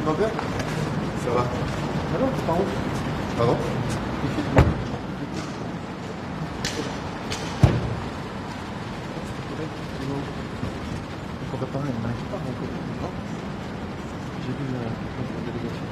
Tu vas bien? Ça va. Alors, tu pars où? Pardon? On va parler, on n'arrive pas encore. Non? J'ai vu la délégation.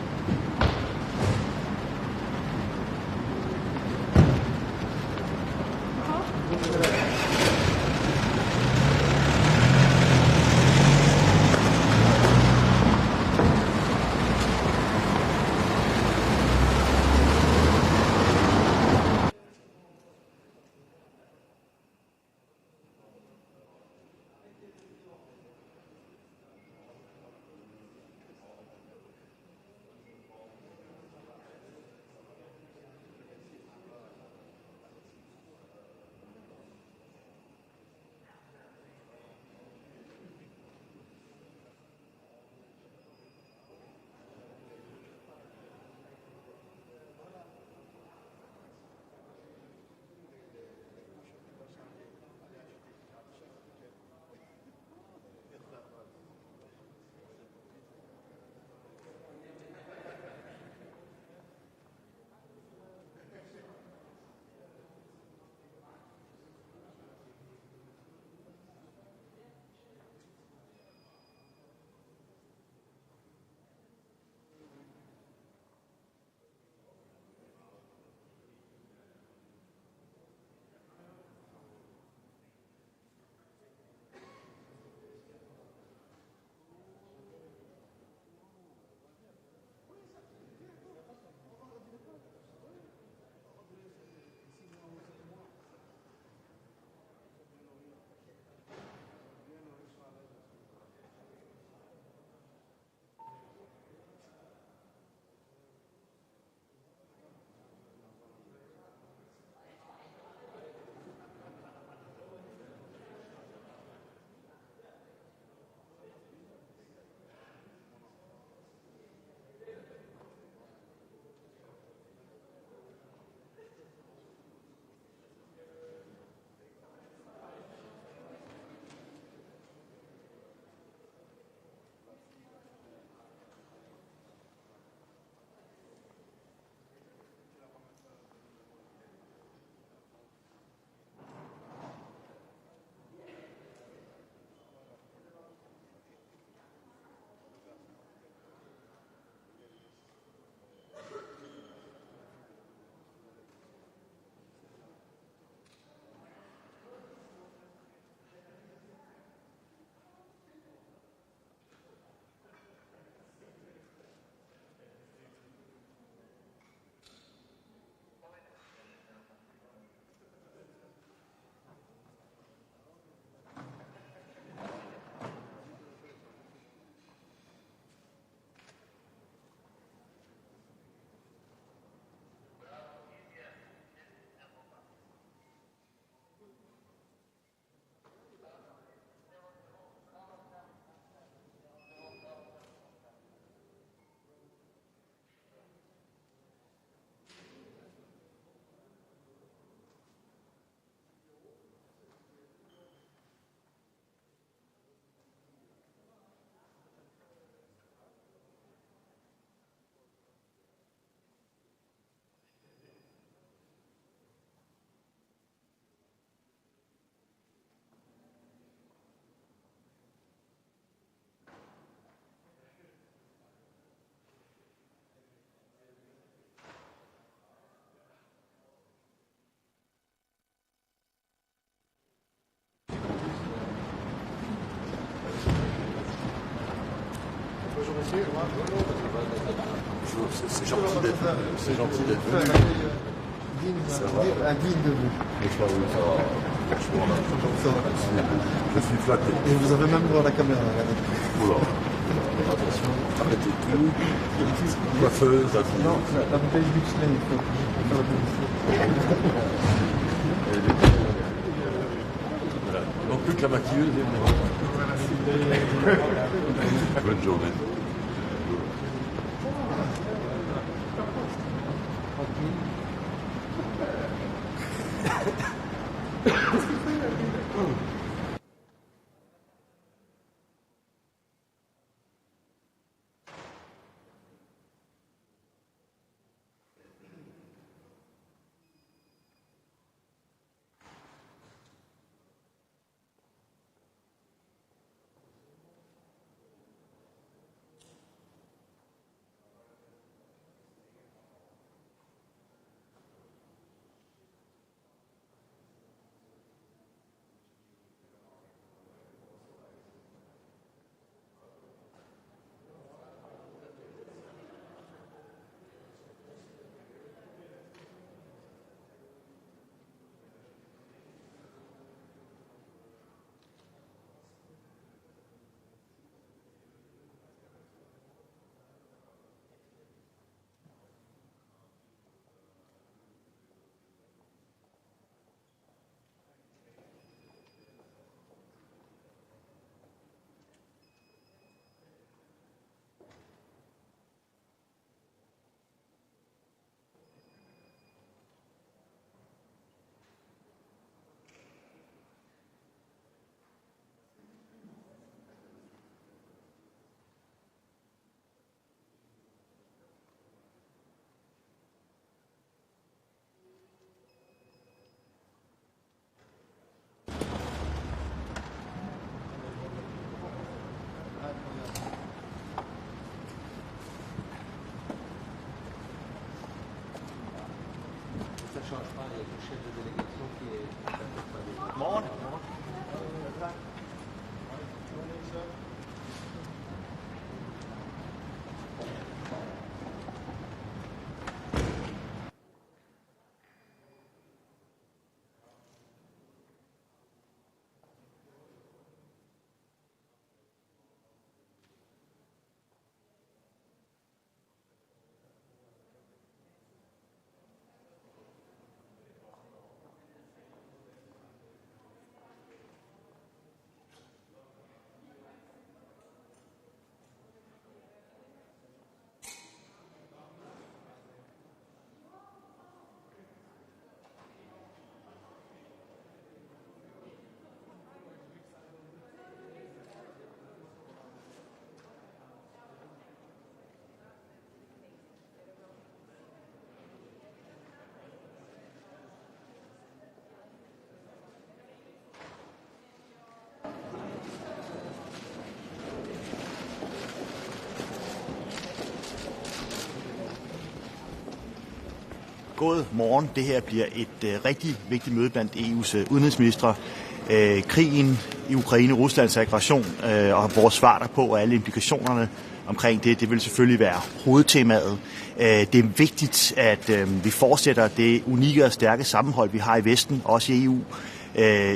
C'est gentil d'être venu. Un digne de vous. Franchement, je suis flatté. Et vous avez même droit à la caméra, regardez. Oula. Attention, arrêtez tout. Coiffeuse, à tout. Non, la bouteille Buxley, il faut faire la publicité. Voilà. Non plus que la maquilleuse. Bonne journée. Morgen. God morgen. Det her bliver et rigtig vigtigt møde blandt EU's udenrigsministre. Krigen i Ukraine, Ruslands aggression og vores svar derpå og alle implikationerne omkring det vil selvfølgelig være hovedtemaet. Det er vigtigt, at vi fortsætter det unikke og stærke sammenhold, vi har i Vesten, også i EU,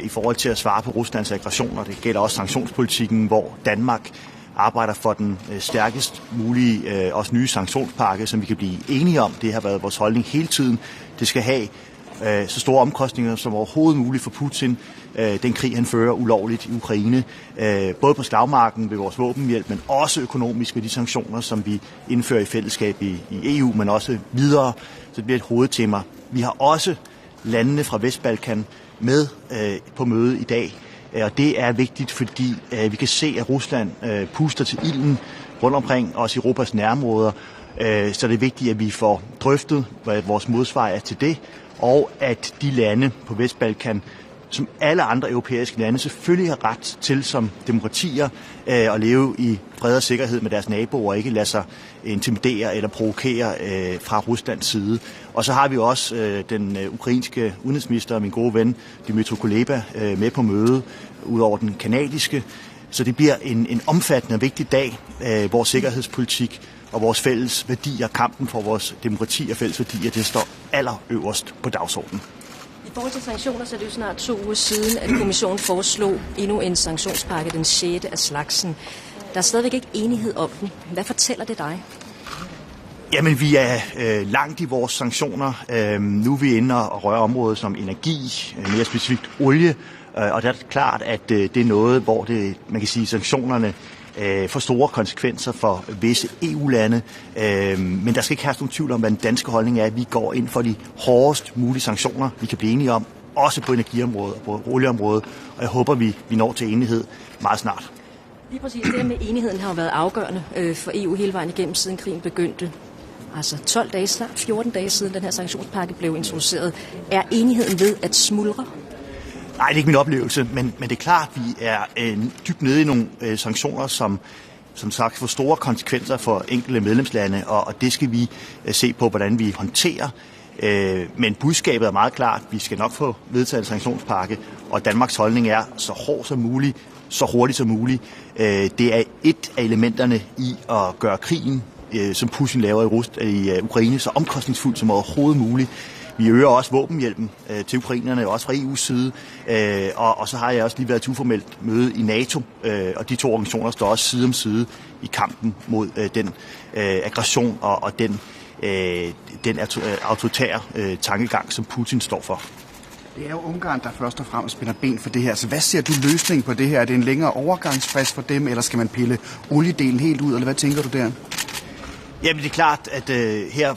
i forhold til at svare på Ruslands aggressioner. Det gælder også sanktionspolitikken, hvor Danmark arbejder for den stærkest mulige, også nye sanktionspakke, som vi kan blive enige om. Det har været vores holdning hele tiden. Det skal have så store omkostninger som overhovedet muligt for Putin, den krig, han fører ulovligt i Ukraine. Både på slagmarken ved vores våbenhjælp, men også økonomisk ved de sanktioner, som vi indfører i fællesskab i EU, men også videre. Så det bliver et hovedtema. Vi har også landene fra Vestbalkan med på møde i dag. Og det er vigtigt, fordi vi kan se, at Rusland puster til ilden rundt omkring, også i Europas nærområder. Så det er vigtigt, at vi får drøftet, hvad vores modsvar er til det, og at de lande på Vestbalkan, som alle andre europæiske lande, selvfølgelig har ret til som demokratier at leve i fred og sikkerhed med deres naboer og ikke lade sig intimidere eller provokere fra Ruslands side. Og så har vi også den ukrainske udenrigsminister, min gode ven Dmytro Kuleba, med på møde, udover den kanadiske. Så det bliver en omfattende og vigtig dag, hvor sikkerhedspolitik og vores fælles værdier, kampen for vores demokrati og fælles værdier, det står allerøverst på dagsordenen. I forhold til sanktioner, så er det jo snart 2 uger siden, at kommissionen foreslog endnu en sanktionspakke, den 6. af slagsen. Der er stadigvæk ikke enighed om den. Hvad fortæller det dig? Jamen, vi er langt i vores sanktioner. Nu er vi inde og røre områder som energi, mere specifikt olie, og der er det klart, at det er noget, hvor man kan sige, sanktionerne får store konsekvenser for visse EU-lande, men der skal ikke herske nogen tvivl om, hvad den danske holdning er, at vi går ind for de hårdest mulige sanktioner, vi kan blive enige om, også på energiområdet og på olieområdet, og jeg håber, vi når til enighed meget snart. Lige præcis, det med enigheden har jo været afgørende for EU hele vejen igennem, siden krigen begyndte. Altså 12 dage, snart 14 dage siden den her sanktionspakke blev introduceret. Er enigheden ved at smuldre? Nej, det er ikke min oplevelse, men det er klart, at vi er dybt nede i nogle sanktioner, som sagt får store konsekvenser for enkelte medlemslande, og det skal vi se på, hvordan vi håndterer. Men budskabet er meget klart. Vi skal nok få vedtaget en sanktionspakke, og Danmarks holdning er så hård som muligt, så hurtigt som muligt. Det er et af elementerne i at gøre krigen, som Putin laver i Ukraine, så omkostningsfuldt som overhovedet muligt. Vi øger også våbenhjælpen til ukrainerne, også fra EU's side, og så har jeg også lige været til uformelt møde i NATO, og de 2 organisationer står også side om side i kampen mod den aggression og den autoritære tankegang, som Putin står for. Det er jo Ungarn, der først og fremmest spænder ben for det her. Så hvad ser du løsning på det her? Er det en længere overgangsfrist for dem, eller skal man pille oliedelen helt ud, eller hvad tænker du der? Jamen det er klart, at her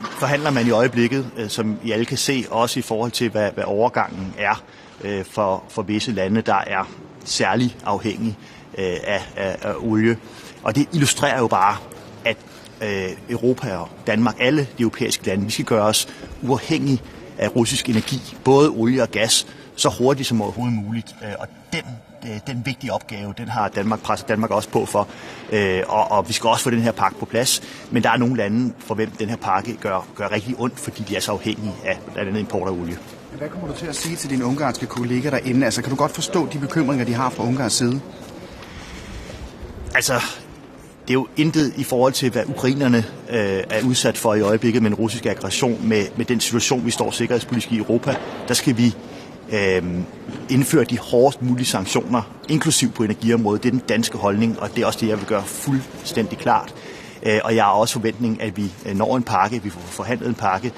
forhandler man i øjeblikket, som I alle kan se, også i forhold til, hvad overgangen er for visse lande, der er særlig afhængige af olie. Og det illustrerer jo bare, at Europa og Danmark, alle de europæiske lande, vi skal gøre os uafhængige af russisk energi, både olie og gas, så hurtigt som overhovedet muligt. Og den vigtige opgave, den har presset Danmark også på for, og vi skal også få den her pakke på plads. Men der er nogle lande, for hvem den her pakke gør rigtig ondt, fordi de er så afhængige af blandt andet import af olie. Hvad kommer du til at sige til dine ungarske kolleger derinde? Altså, kan du godt forstå de bekymringer, de har fra Ungarns side? Altså, det er jo intet i forhold til, hvad ukrainerne er udsat for i øjeblikket med den russiske aggression, med den situation, vi står sikkerhedspolitisk i Europa. Der skal vi indføre de hårdest mulige sanktioner, inklusiv på energiområdet. Det er den danske holdning, og det er også det, jeg vil gøre fuldstændig klart. Og jeg har også forventning, at vi når en pakke, vi får forhandlet en pakke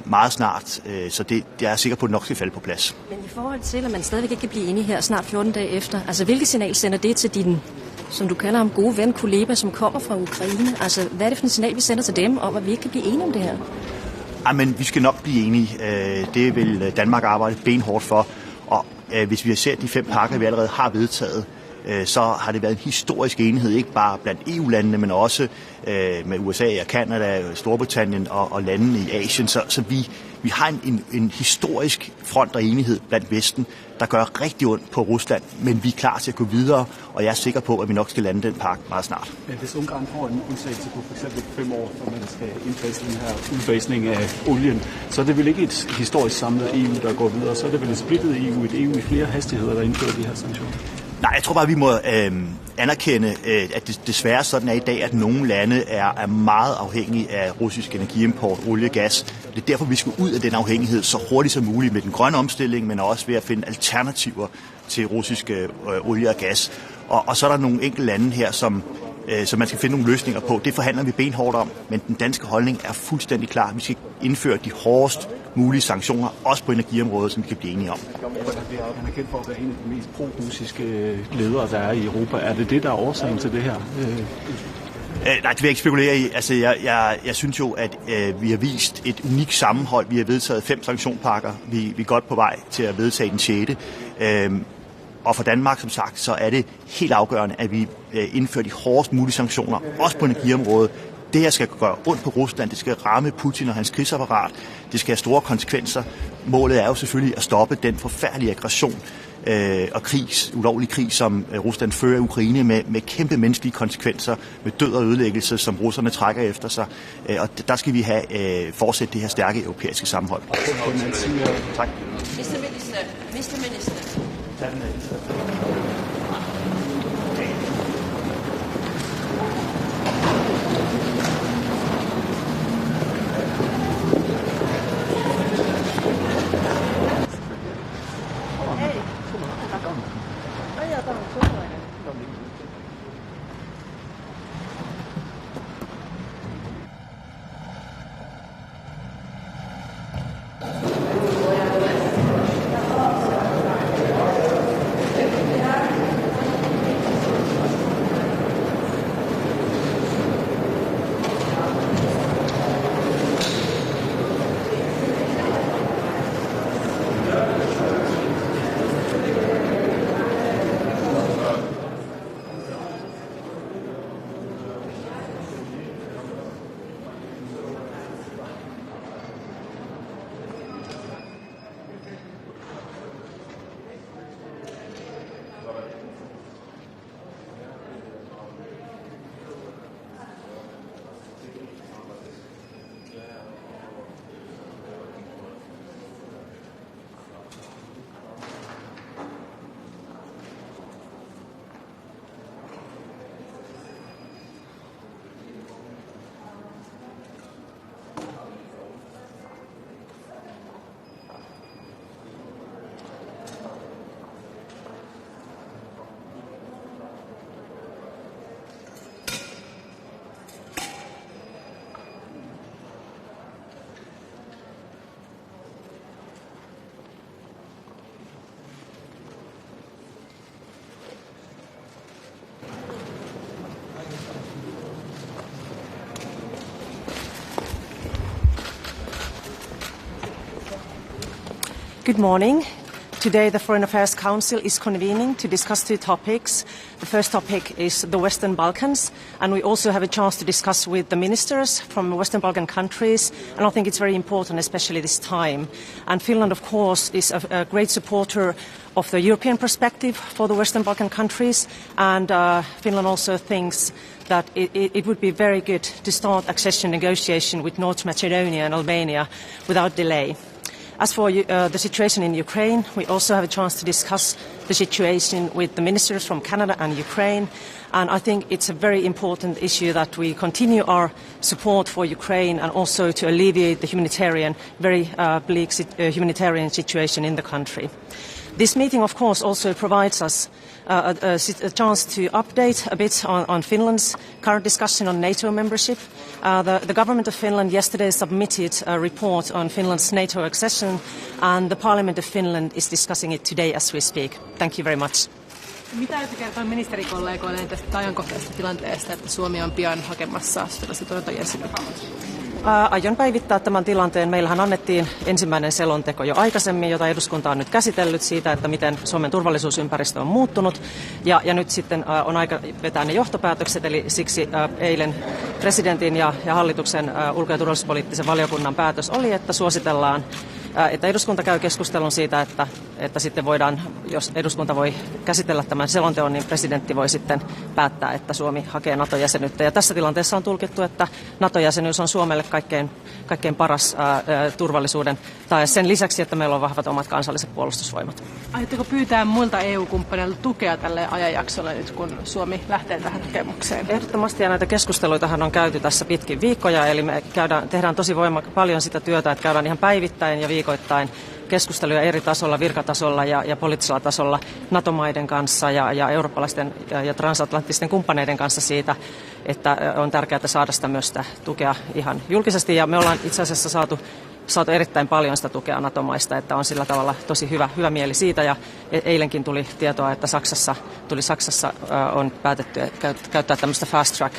meget snart, så det er jeg sikker på, at det nok skal falde på plads. Men i forhold til, at man stadigvæk ikke kan blive enige her snart 14 dage efter, altså hvilket signal sender det til din, som du kalder ham, gode ven, kollega, som kommer fra Ukraine? Altså hvad er det for et signal, vi sender til dem om, at vi ikke kan blive enige om det her? Men vi skal nok blive enige. Det vil Danmark arbejde benhårdt for. Og hvis vi ser de 5 pakker, vi allerede har vedtaget, så har det været en historisk enighed, ikke bare blandt EU-landene, men også med USA og Canada, Storbritannien og landene i Asien. Så vi har en historisk front og enighed blandt Vesten, der gør rigtig ondt på Rusland, men vi er klar til at gå videre, og jeg er sikker på, at vi nok skal lande den pakke meget snart. Men hvis Ungarn får en undtagelse på f.eks. 5 år, så man skal indfase den her udfasning af olien, så er det vel ikke et historisk samlet EU, der går videre, så er det vel et splittet EU, et EU i flere hastigheder, der indfører de her sanktioner? Nej, jeg tror bare, vi må anerkende, at det desværre sådan er i dag, at nogle lande er meget afhængige af russisk energiimport, olie og gas. Det er derfor, vi skal ud af den afhængighed så hurtigt som muligt med den grønne omstilling, men også ved at finde alternativer til russisk olie og gas. Og så er der nogle enkelte lande her, som man skal finde nogle løsninger på. Det forhandler vi benhårdt om, men den danske holdning er fuldstændig klar. Vi skal indføre de hårdest mulige sanktioner, også på energiområdet, som vi kan blive enige om. Han er kendt for at være en af de mest pro-russiske ledere, der er i Europa. Er det der er årsagen til det her? Nej, det vil jeg ikke spekulere i. Altså, jeg synes jo, at vi har vist et unikt sammenhold. Vi har vedtaget 5 sanktionspakker. Vi er godt på vej til at vedtage den 6. Og for Danmark, som sagt, så er det helt afgørende, at vi indfører de hårdest mulige sanktioner, også på energiområdet. Det her skal gøre ondt på Rusland, det skal ramme Putin og hans krigsapparat, det skal have store konsekvenser. Målet er jo selvfølgelig at stoppe den forfærdelige aggression og ulovlig krig, som Rusland fører i Ukraine med kæmpe menneskelige konsekvenser, med død og ødelæggelse, som russerne trækker efter sig. Og der skal vi fortsætte det her stærke europæiske sammenhold. Tak. Mr. Minister. Good morning. Today the Foreign Affairs Council is convening to discuss two topics. The first topic is the Western Balkans, and we also have a chance to discuss with the ministers from the Western Balkan countries, and I think it's very important, especially this time. And Finland, of course, is a great supporter of the European perspective for the Western Balkan countries, and Finland also thinks that it would be very good to start accession negotiation with North Macedonia and Albania without delay. As for the situation in Ukraine, we also have a chance to discuss the situation with the ministers from Canada and Ukraine. And I think it's a very important issue that we continue our support for Ukraine and also to alleviate the very bleak humanitarian situation in the country. This meeting, of course, also provides us a chance to update a bit on Finland's current discussion on NATO membership. The government of Finland yesterday submitted a report on Finland's NATO accession, and the Parliament of Finland is discussing it today as we speak. Thank you very much. Mitä aiotte kertoa ministerikollegoille tästä ajankohtaisesta tilanteesta, että Suomi on pian hakemassa tällaista NATO-jäsenyyttä? Aion päivittää tämän tilanteen. Meillähän annettiin ensimmäinen selonteko jo aikaisemmin, jota eduskunta on nyt käsitellyt siitä, että miten Suomen turvallisuusympäristö on muuttunut. Ja nyt sitten on aika vetää ne johtopäätökset, eli siksi eilen presidentin ja hallituksen ulko- ja turvallisuuspoliittisen valiokunnan päätös oli, että suositellaan, että eduskunta käy keskustelun siitä, että sitten voidaan, jos eduskunta voi käsitellä tämän selonteon, niin presidentti voi sitten päättää, että Suomi hakee NATO-jäsenyyttä. Ja tässä tilanteessa on tulkittu, että NATO-jäsenyys on Suomelle kaikkein paras turvallisuuden tae sen lisäksi, että meillä on vahvat omat kansalliset puolustusvoimat. Aiotteko pyytää muilta EU-kumppaneilta tukea tälle ajanjaksolle nyt, kun Suomi lähtee tähän hakemukseen? Ehdottomasti, ja näitä keskusteluitahan on käyty tässä pitkin viikkoja, eli me tehdään tosi paljon sitä työtä, että käydään ihan päivittäin ja viikoittain keskusteluja eri tasolla, virkatasolla ja poliittisella tasolla NATO-maiden kanssa ja eurooppalaisten ja transatlanttisten kumppaneiden kanssa siitä, että on tärkeää saada sitä myös sitä tukea ihan julkisesti. Ja me ollaan itse asiassa saatu erittäin paljon sitä tukea NATO-maista, että on sillä tavalla tosi hyvä mieli siitä. Ja eilenkin tuli tietoa, että Saksassa on päätetty käyttää tämmöistä fast track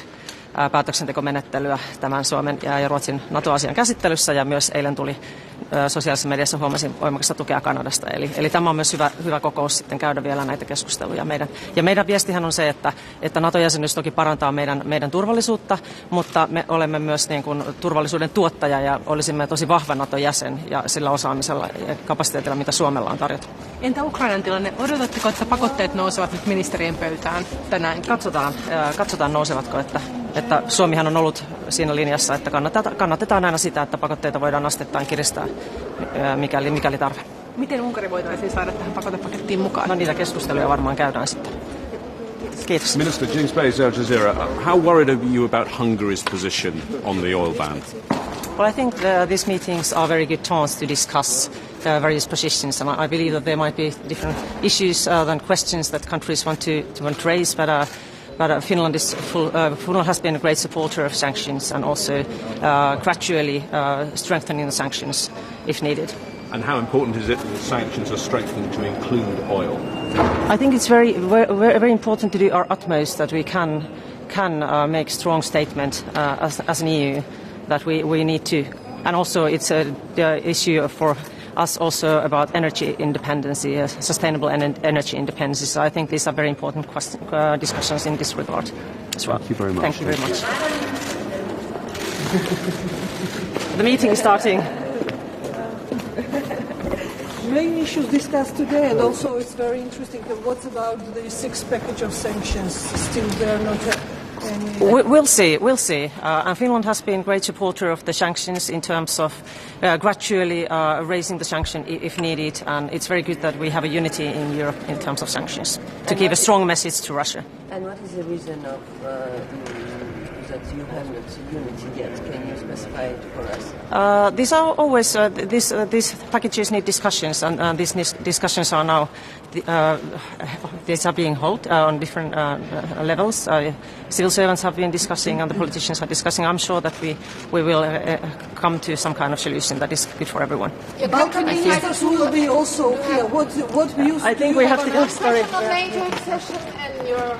päätöksentekomenettelyä tämän Suomen ja Ruotsin NATO-asian käsittelyssä, ja myös eilen tuli sosiaalisessa mediassa huomasin voimakasta tukea Kanadasta. Eli tämä on myös hyvä kokous sitten käydä vielä näitä keskusteluja. Meidän viestihän on se, että NATO-jäsenyys toki parantaa meidän turvallisuutta, mutta me olemme myös niin kuin turvallisuuden tuottaja ja olisimme tosi vahva NATO-jäsen ja sillä osaamisella ja kapasiteetilla, mitä Suomella on tarjota. Entä Ukrainan tilanne? Odotatteko, että pakotteet nousevat nyt ministerien pöytään tänäänkin? Katsotaan nousevatko, että Suomihan on ollut siinä linjassa, että kannatetaan aina sitä, että pakotteita voidaan asteittain kiristää, mikäli tarve. Miten Unkari voitaisiin saada tähän pakotepakettiin mukaan? No niitä keskusteluja varmaan käydään sitten. Kiitos. Minister James Bays, Al Jazeera, how worried are you about Hungary's position on the oil ban? Well, I think these meetings are a very good chance to discuss various positions, and I believe that there might be different issues than questions that countries want to raise, but Finland has been a great supporter of sanctions and also gradually strengthening the sanctions if needed. And how important is it that the sanctions are strengthened to include oil? I think it's very important to do our utmost that we can make strong statement as an EU that we need to, and also it's the issue for us also about energy independence, sustainable energy independence. So I think these are very important discussions in this regard as well. Thank you very much. Thank you very much. The meeting is starting. Main issues discussed today, and also it's very interesting. What about the sixth package of sanctions? Still there, not any. We'll see. And Finland has been a great supporter of the sanctions in terms of gradually raising the sanction if needed. And it's very good that we have a unity in Europe in terms of sanctions to give a strong message to Russia. And what is the reason of that you haven't unity yet? Can you specify it for us? These are always these packages need discussions, and these discussions are now these are being held on different levels. Civil servants have been discussing, and the politicians are discussing. I'm sure that we will come to some kind of solution that is good for everyone. Balkan ministers will be also here. What views? I think we have to go. Sorry. NATO accession and your.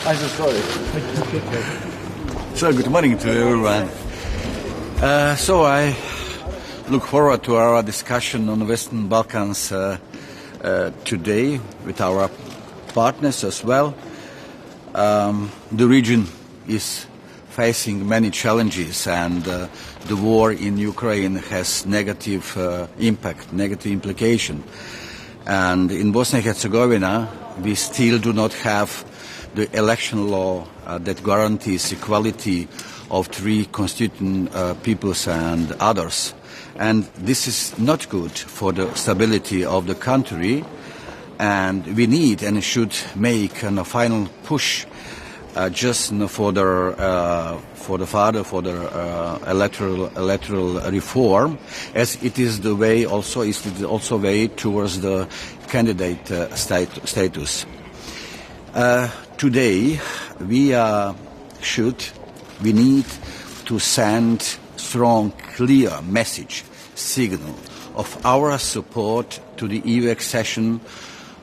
I'm so sorry. So good morning to everyone. So I look forward to our discussion on the Western Balkans today with our partners as well. The region is facing many challenges, and the war in Ukraine has negative impact, negative implication. And in Bosnia and Herzegovina, we still do not have the election law that guarantees equality of three constituent peoples and others. And this is not good for the stability of the country, and we need and should make a final push just for the electoral reform, as it is the way also way towards the candidate status. Today we need to send strong, clear message, signal of our support to the EU accession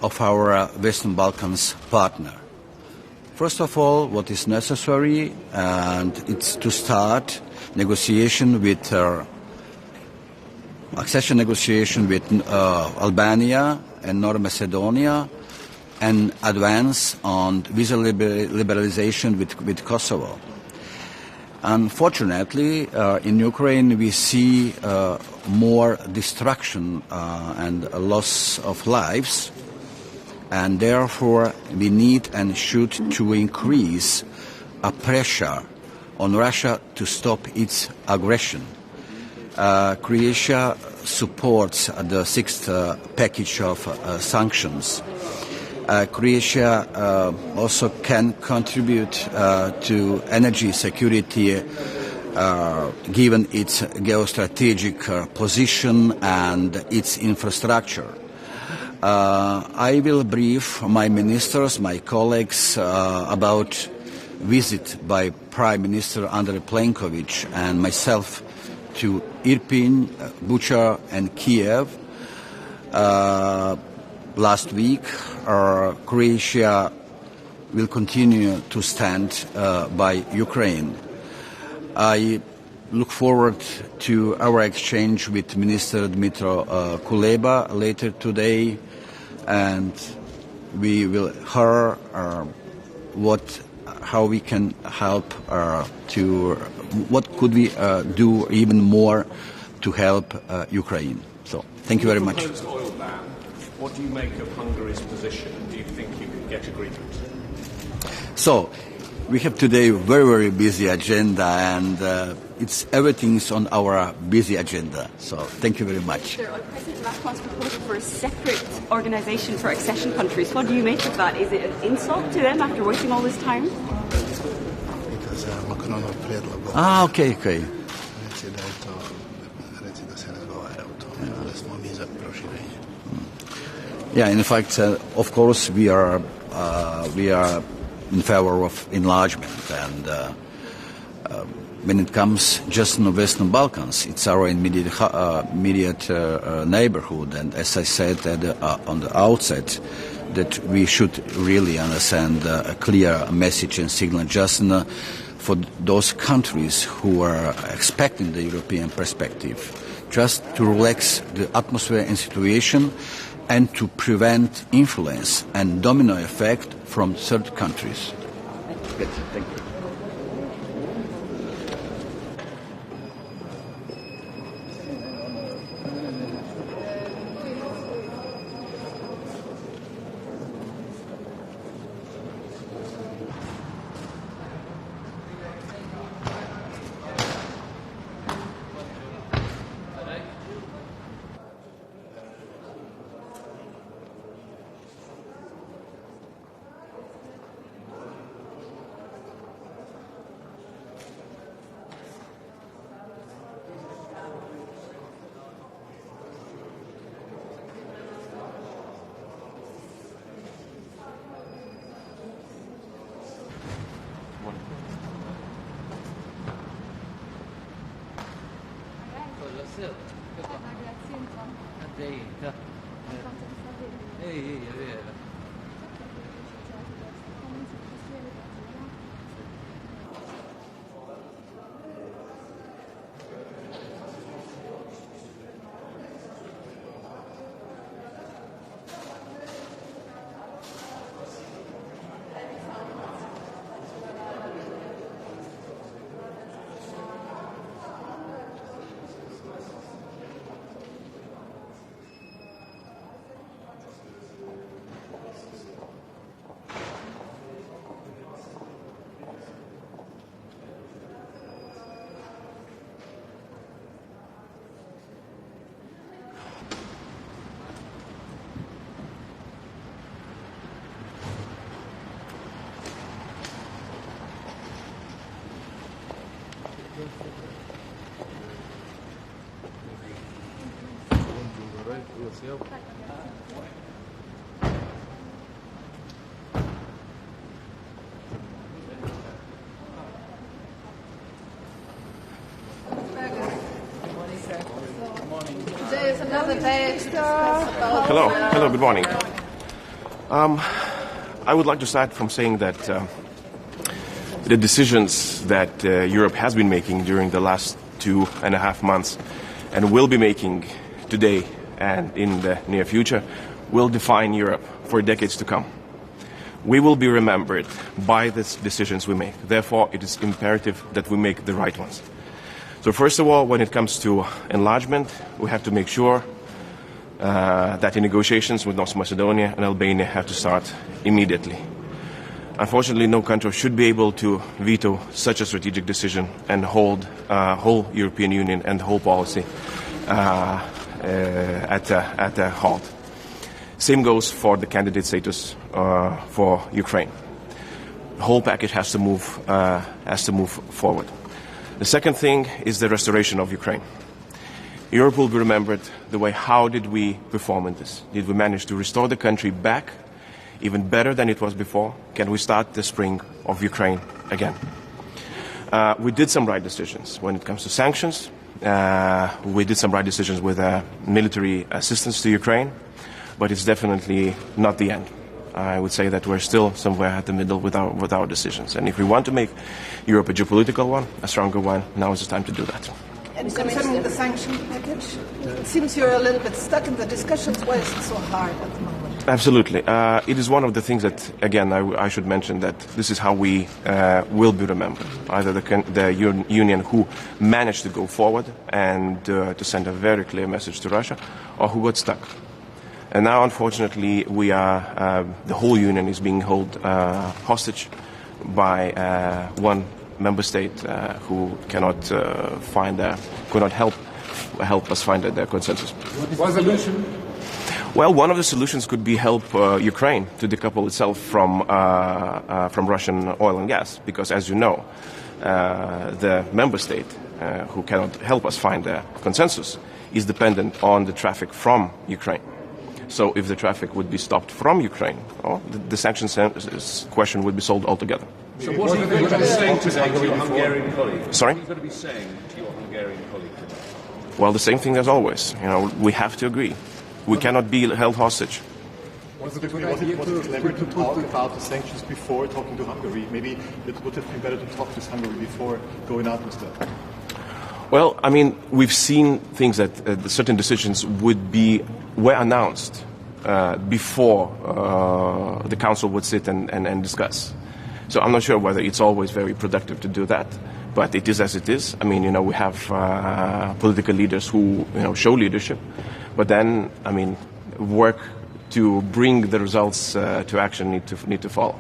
of our Western Balkans partner. First of all, what is necessary, and it's to start negotiation with accession negotiation with Albania and North Macedonia, and advance on visa liberalization with Kosovo. Unfortunately, in Ukraine we see more destruction and a loss of lives, and therefore we need and should to increase a pressure on Russia to stop its aggression. Croatia supports the sixth package of sanctions. Croatia also can contribute to energy security given its geostrategic position and its infrastructure. I will brief my ministers, my colleagues, about visit by Prime Minister Andrej Plenković and myself to Irpin, Bucha and Kiev. Last week, Croatia will continue to stand by Ukraine. I look forward to our exchange with Minister Dmitro Kuleba later today, and we will hear how we can help what could we do even more to help Ukraine. So thank you very much. Proposed oil ban. What do you make of Hungary's position? Do you think you can get agreement? So we have today a very, very busy agenda, and everything's on our busy agenda. So thank you very much. President Macron's proposal for a separate organisation for accession countries. What do you make of that? Is it an insult to them after waiting all this time? Okay. Yeah, in fact, of course, we are in favor of enlargement, and when it comes just in the Western Balkans, it's our immediate neighborhood, and as I said on the outset, that we should really understand a clear message and signal just for those countries who are expecting the European perspective, just to relax the atmosphere and situation and to prevent influence and domino effect from third countries. Good. Thank you. Today is another day to discuss about... Hello, good morning. I would like to start from saying that the decisions that Europe has been making during the last 2.5 months and will be making today and in the near future will define Europe for decades to come. We will be remembered by the decisions we make. Therefore, it is imperative that we make the right ones. So first of all, when it comes to enlargement, we have to make sure that the negotiations with North Macedonia and Albania have to start immediately. Unfortunately, no country should be able to veto such a strategic decision and hold whole European Union and the whole policy at a halt. Same goes for the candidate status for Ukraine. The whole package has to move forward. The second thing is the restoration of Ukraine. Europe will be remembered the way how did we perform in this? Did we manage to restore the country back even better than it was before? Can we start the spring of Ukraine again? We did some right decisions when it comes to sanctions. We did some right decisions with military assistance to Ukraine, but it's definitely not the end. I would say that we're still somewhere at the middle with our decisions. And if we want to make Europe a geopolitical one, a stronger one, now is the time to do that. And concerning the sanction package, it seems you're a little bit stuck in the discussions. Why is it so hard at the moment? Absolutely. It is one of the things that, again, I should mention that this is how we will be remembered. Either the Union who managed to go forward and to send a very clear message to Russia, or who got stuck. And now, unfortunately, the whole Union is being held hostage by one member state who cannot help us find their consensus. What solution? Well, one of the solutions could be help Ukraine to decouple itself from Russian oil and gas, because, as you know, the member state who cannot help us find a consensus is dependent on the traffic from Ukraine. So, if the traffic would be stopped from Ukraine, the sanctions question would be solved altogether. So, what are you going to be saying today to your Hungarian colleague? Sorry? What are you going to be saying to your Hungarian colleague today? Well, the same thing as always. We have to agree. We cannot be held hostage. Was it clever to talk about the sanctions before talking to Hungary? Maybe it would have been better to talk to Hungary before going out instead. Well, I mean, we've seen things that certain decisions were announced before the Council would sit and discuss. So I'm not sure whether it's always very productive to do that. But it is as it is. I mean, we have political leaders who, show leadership, but then, work to bring the results to action need to follow.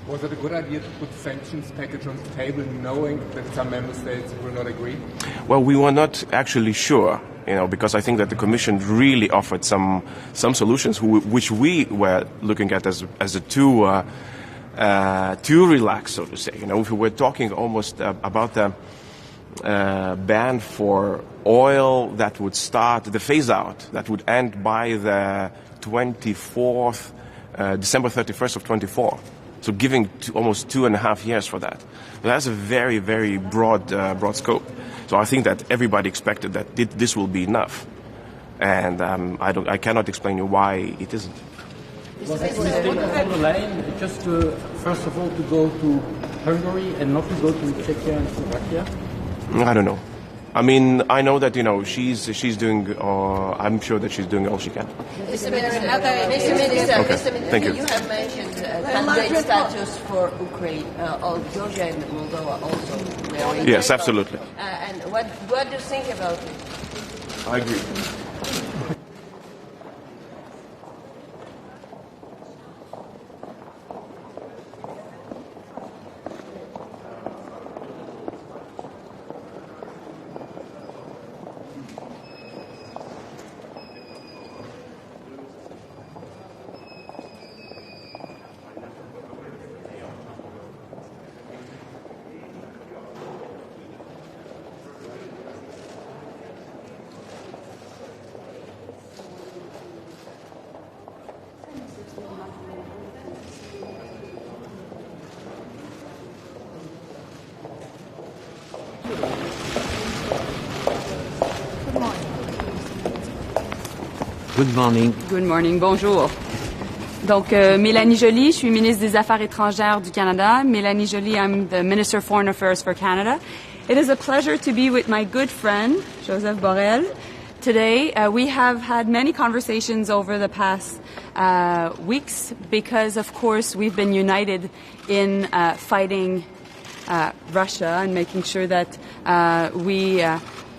Was it a good idea to put sanctions package on the table, knowing that some member states will not agree? Well, we were not actually sure, because I think that the Commission really offered some solutions which we were looking at as a too relaxed, so to say. If we were talking almost about the ban for oil that would start, the phase out that would end by the 24th, December 31st of 24. So giving almost 2.5 years for that. That's a very, very broad scope. So I think that everybody expected that this will be enough. And I cannot explain you why it isn't. Was it a mistake on the line, just first of all to go to Hungary and not to go to Czechia and Slovakia? I don't know. I mean, I know that she's doing. I'm sure that she's doing all she can. Mr. Minister, thank you. You have mentioned candidate status for Ukraine. Georgia and Moldova also. Yes, absolutely. And what do you think about it? I agree. Good morning. Good morning, bonjour. Donc, Mélanie Joly, je suis ministre des Affaires étrangères du Canada. Mélanie Joly, I'm the Minister of Foreign Affairs for Canada. It is a pleasure to be with my good friend, Joseph Borrell. Today, we have had many conversations over the past weeks because, of course, we've been united in fighting Russia and making sure that we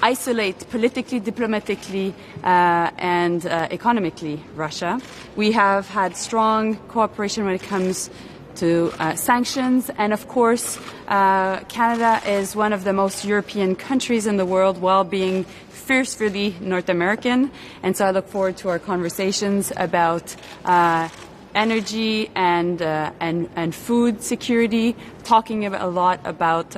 isolate politically, diplomatically, and economically Russia. We have had strong cooperation when it comes to sanctions, and of course Canada is one of the most European countries in the world while being fiercely North American, and so I look forward to our conversations about energy and food security, talking a lot about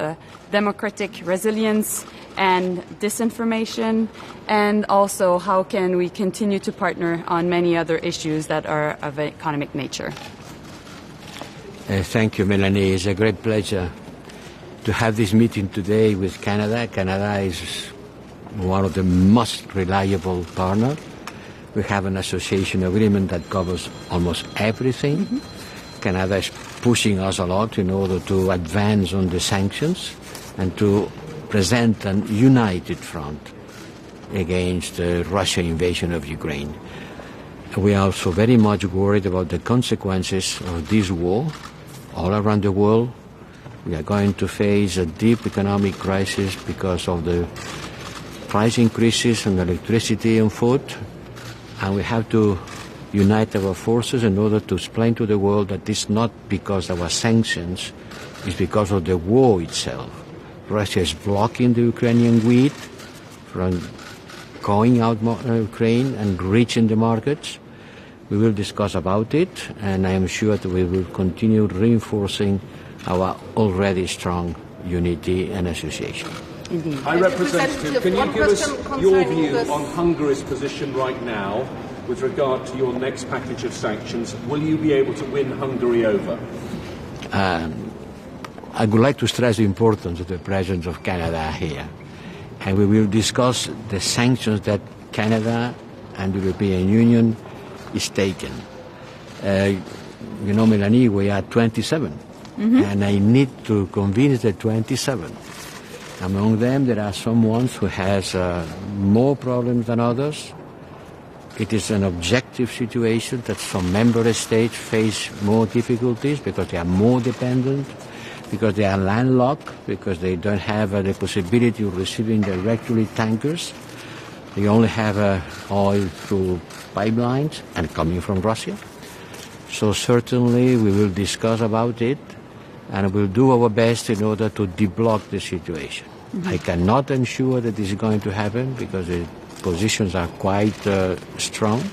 democratic resilience and disinformation, and also how can we continue to partner on many other issues that are of economic nature. Thank you, Melanie. It's a great pleasure to have this meeting today with Canada. Canada is one of the most reliable partners. We have an association agreement that covers almost everything. Mm-hmm. Canada is pushing us a lot in order to advance on the sanctions and to present a united front against the Russian invasion of Ukraine. We are also very much worried about the consequences of this war all around the world. We are going to face a deep economic crisis because of the price increases on electricity and food, and we have to unite our forces in order to explain to the world that it's not because of our sanctions, it's because of the war itself. Russia is blocking the Ukrainian wheat from going out Ukraine and reaching the markets. We will discuss about it, and I am sure that we will continue reinforcing our already strong unity and association. Indeed. High Representative, can you give us your view on Hungary's position right now with regard to your next package of sanctions? Will you be able to win Hungary over? I would like to stress the importance of the presence of Canada here. And we will discuss the sanctions that Canada and the European Union is taking. Melanie, we are 27. And I need to convince the 27. Among them, there are some ones who has more problems than others. It is an objective situation that some member states face more difficulties because they are more dependent, because they are landlocked, because they don't have the possibility of receiving directly tankers. They only have oil through pipelines and coming from Russia. So certainly we will discuss about it, and we'll do our best in order to deblock the situation. I cannot ensure that this is going to happen because the positions are quite strong.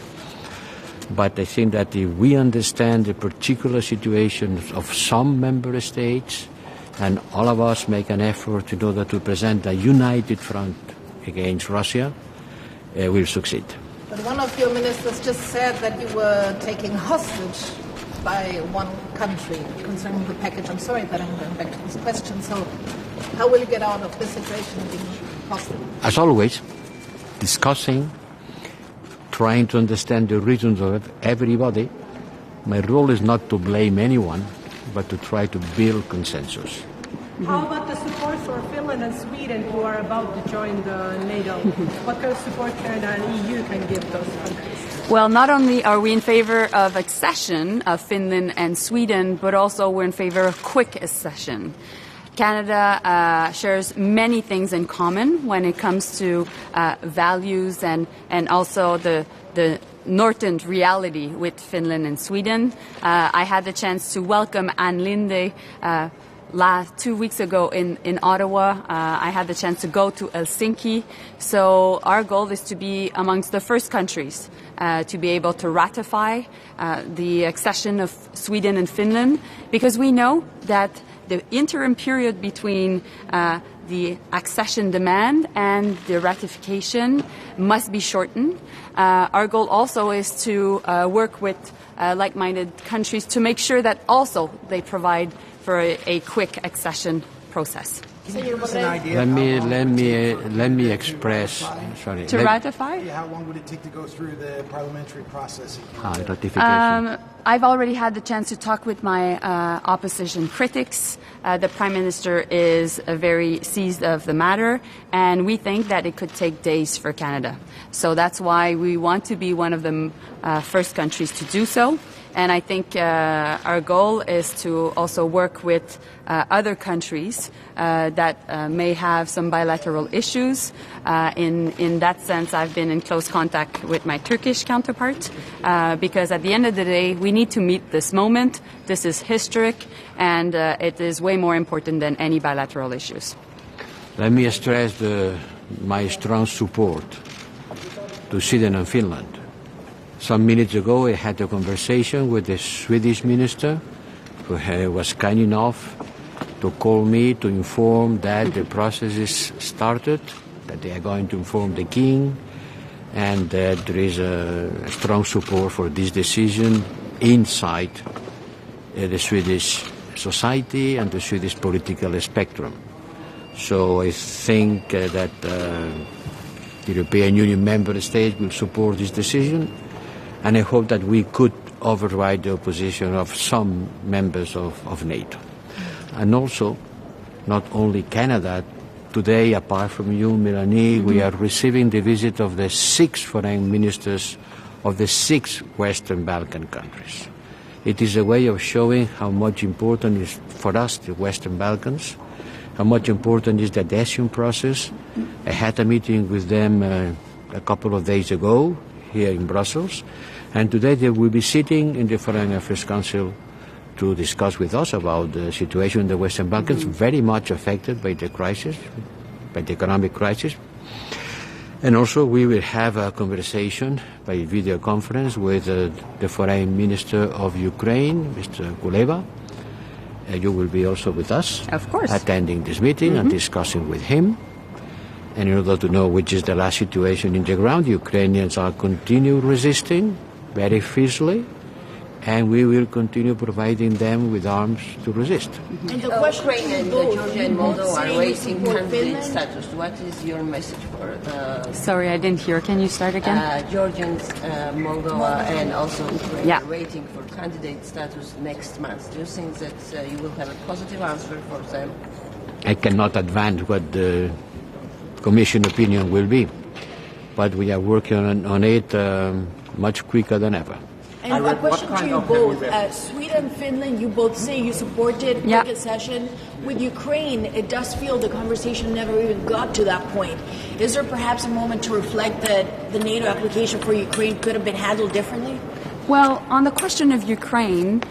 But I think that if we understand the particular situations of some member states, and all of us make an effort in order to present a united front against Russia, we'll succeed. But one of your ministers just said that you were taking hostage by one country concerning the package. I'm sorry that I'm going back to this question. So how will you get out of this situation of being hostage? As always, discussing, trying to understand the reasons of everybody. My role is not to blame anyone, but to try to build consensus. How about the support for Finland and Sweden who are about to join the NATO? What kind of support Canada and EU can give those countries? Well, not only are we in favor of accession of Finland and Sweden, but also we're in favor of quick accession. Canada shares many things in common when it comes to values and also the northern reality with Finland and Sweden. I had the chance to welcome Ann Linde 2 weeks ago in Ottawa. I had the chance to go to Helsinki. So our goal is to be amongst the first countries to be able to ratify the accession of Sweden and Finland, because we know that the interim period between the accession demand and the ratification must be shortened. Our goal also is to work with like-minded countries to make sure that also they provide for a quick accession process. Let me express. Sorry. To ratify? Yeah, how long would it take to go through the parliamentary process? Ratification. I've already had the chance to talk with my opposition critics. The Prime Minister is very seized of the matter, and we think that it could take days for Canada. So that's why we want to be one of the first countries to do so. And I think our goal is to also work with other countries that may have some bilateral issues. In that sense, I've been in close contact with my Turkish counterpart because at the end of the day, we need to meet this moment. This is historic, and it is way more important than any bilateral issues. Let me stress my strong support to Sweden and Finland. Some minutes ago, I had a conversation with the Swedish minister, who was kind enough to call me to inform that the process is started, that they are going to inform the king, and that there is a strong support for this decision inside the Swedish society and the Swedish political spectrum. So I think that the European Union member states will support this decision. And I hope that we could override the opposition of some members of NATO. And also, not only Canada. Today, apart from you, Melanie, we are receiving the visit of the 6 foreign ministers of the 6 Western Balkan countries. It is a way of showing how much important is for us the Western Balkans, how much important is the adhesion process. I had a meeting with them a couple of days ago here in Brussels, and today they will be sitting in the Foreign Affairs Council to discuss with us about the situation in the Western Balkans, very much affected by the crisis, by the economic crisis. And also we will have a conversation by video conference with the Foreign Minister of Ukraine, Mr. Kuleba. You will be also with us, of course, attending this meeting and discussing with him. And in order to know which is the last situation in the ground, Ukrainians are continue resisting very fiercely, and we will continue providing them with arms to resist. And the Ukraine and Georgia and Moldova are waiting candidate status. What is your message for Sorry, I didn't hear. Can you start again? Georgians, Moldova, and also Ukraine are waiting for candidate status next month. Do you think that you will have a positive answer for them? I cannot advance what the Commission opinion will be, but we are working on it much quicker than ever. And a question to you both. Sweden, Finland, you both say you supported the accession. With Ukraine, it does feel the conversation never even got to that point. Is there perhaps a moment to reflect that the NATO application for Ukraine could have been handled differently? Well, on the question of Ukraine,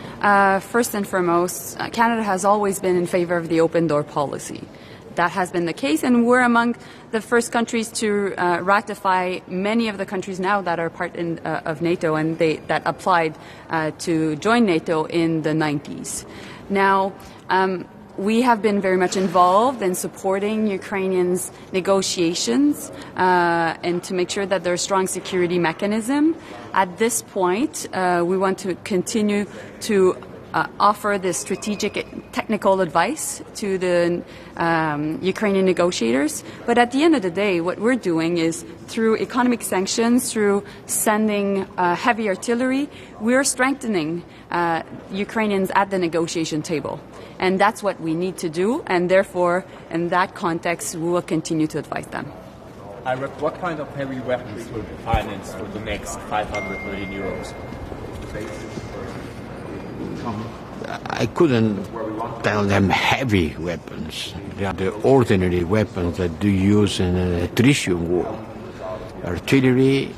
first and foremost, Canada has always been in favor of the open door policy. That has been the case, and we're among the first countries to ratify many of the countries now that are part of NATO and that applied to join NATO in the 90s. Now, we have been very much involved in supporting Ukrainians' negotiations and to make sure that there's a strong security mechanism. At this point, we want to continue to offer the strategic technical advice to the Ukrainian negotiators. But at the end of the day, what we're doing is through economic sanctions, through sending heavy artillery, we're strengthening Ukrainians at the negotiation table. And that's what we need to do. And therefore, in that context, we will continue to advise them. What kind of heavy weapons will be financed for the next 500 million euros? I couldn't tell them heavy weapons. They are the ordinary weapons that you use in an attrition war. Artillery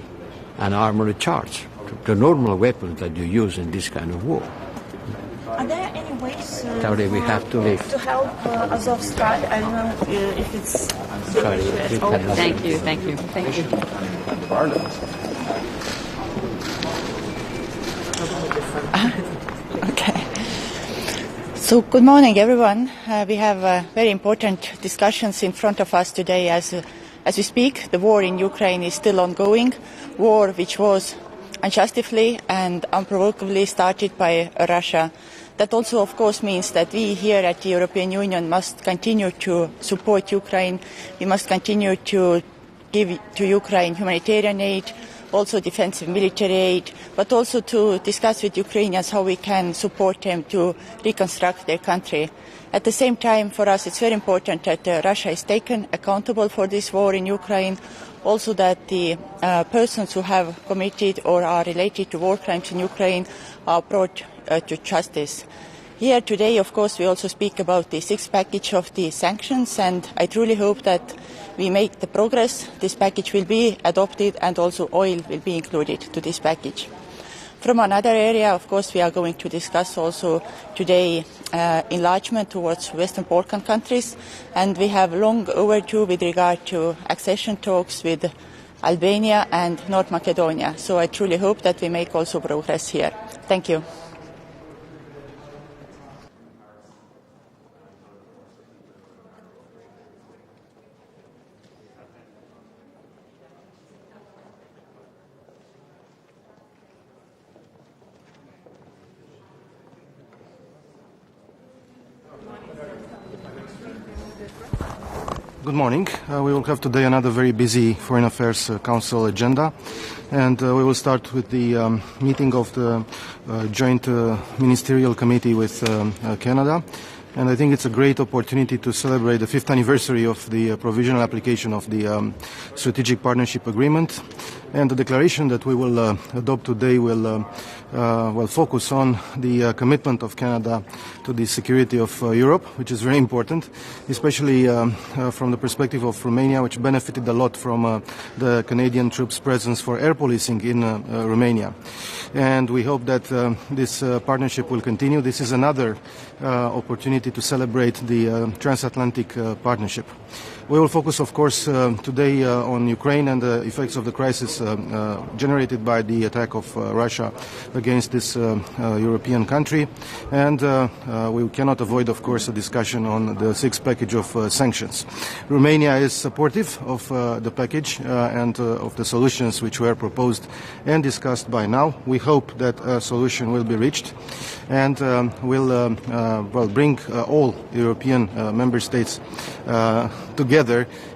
and armored charge. The normal weapons that you use in this kind of war. Are there any ways Sorry, we have to leave. to help Azovstal? I don't know if it's... Sorry. Thank you, thank you, thank you. Okay. So good morning, everyone. We have very important discussions in front of us today as we speak. The war in Ukraine is still ongoing, war which was unjustifiably and unprovokably started by Russia. That also, of course, means that we here at the European Union must continue to support Ukraine. We must continue to give to Ukraine humanitarian aid, also defensive military aid, but also to discuss with Ukrainians how we can support them to reconstruct their country. At the same time, for us, it's very important that Russia is taken accountable for this war in Ukraine, also that the persons who have committed or are related to war crimes in Ukraine are brought to justice. Here today, of course, we also speak about the sixth package of the sanctions, and I truly hope that we make the progress. This package will be adopted, and also oil will be included to this package. From another area, of course, we are going to discuss also today enlargement towards Western Balkan countries, and we have long overdue with regard to accession talks with Albania and North Macedonia. So I truly hope that we make also progress here. Thank you. Good morning. We will have today another very busy Foreign Affairs Council agenda, and we will start with the meeting of the Joint Ministerial Committee with Canada. and I think it's a great opportunity to celebrate the 5th anniversary of the provisional application of the Strategic Partnership Agreement. And the declaration that we will adopt today will focus on the commitment of Canada to the security of Europe, which is very important, especially from the perspective of Romania, which benefited a lot from the Canadian troops' presence for air policing in Romania. And we hope that this partnership will continue. This is another opportunity to celebrate the transatlantic partnership. We will focus, of course, today on Ukraine and the effects of the crisis generated by the attack of Russia against this European country. And we cannot avoid, of course, a discussion on the 6th package of sanctions. Romania is supportive of the package and of the solutions which were proposed and discussed by now. We hope that a solution will be reached and will bring all European member states together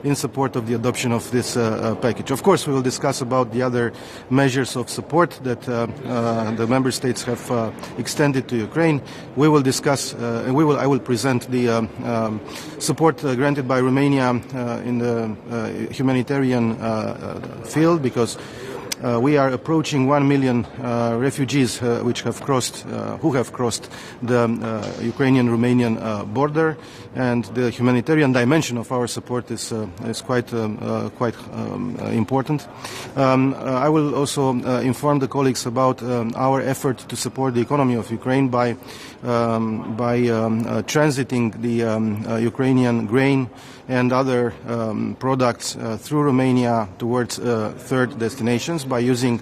in support of the adoption of this package. Of course, we will discuss about the other measures of support that the member states have extended to Ukraine. We will discuss, and I will present the support granted by Romania in the humanitarian field, because we are approaching 1 million refugees who have crossed the Ukrainian-Romanian border, and the humanitarian dimension of our support is quite important. I will also inform the colleagues about our effort to support the economy of Ukraine by transiting the Ukrainian grain and other products through Romania towards third destinations by using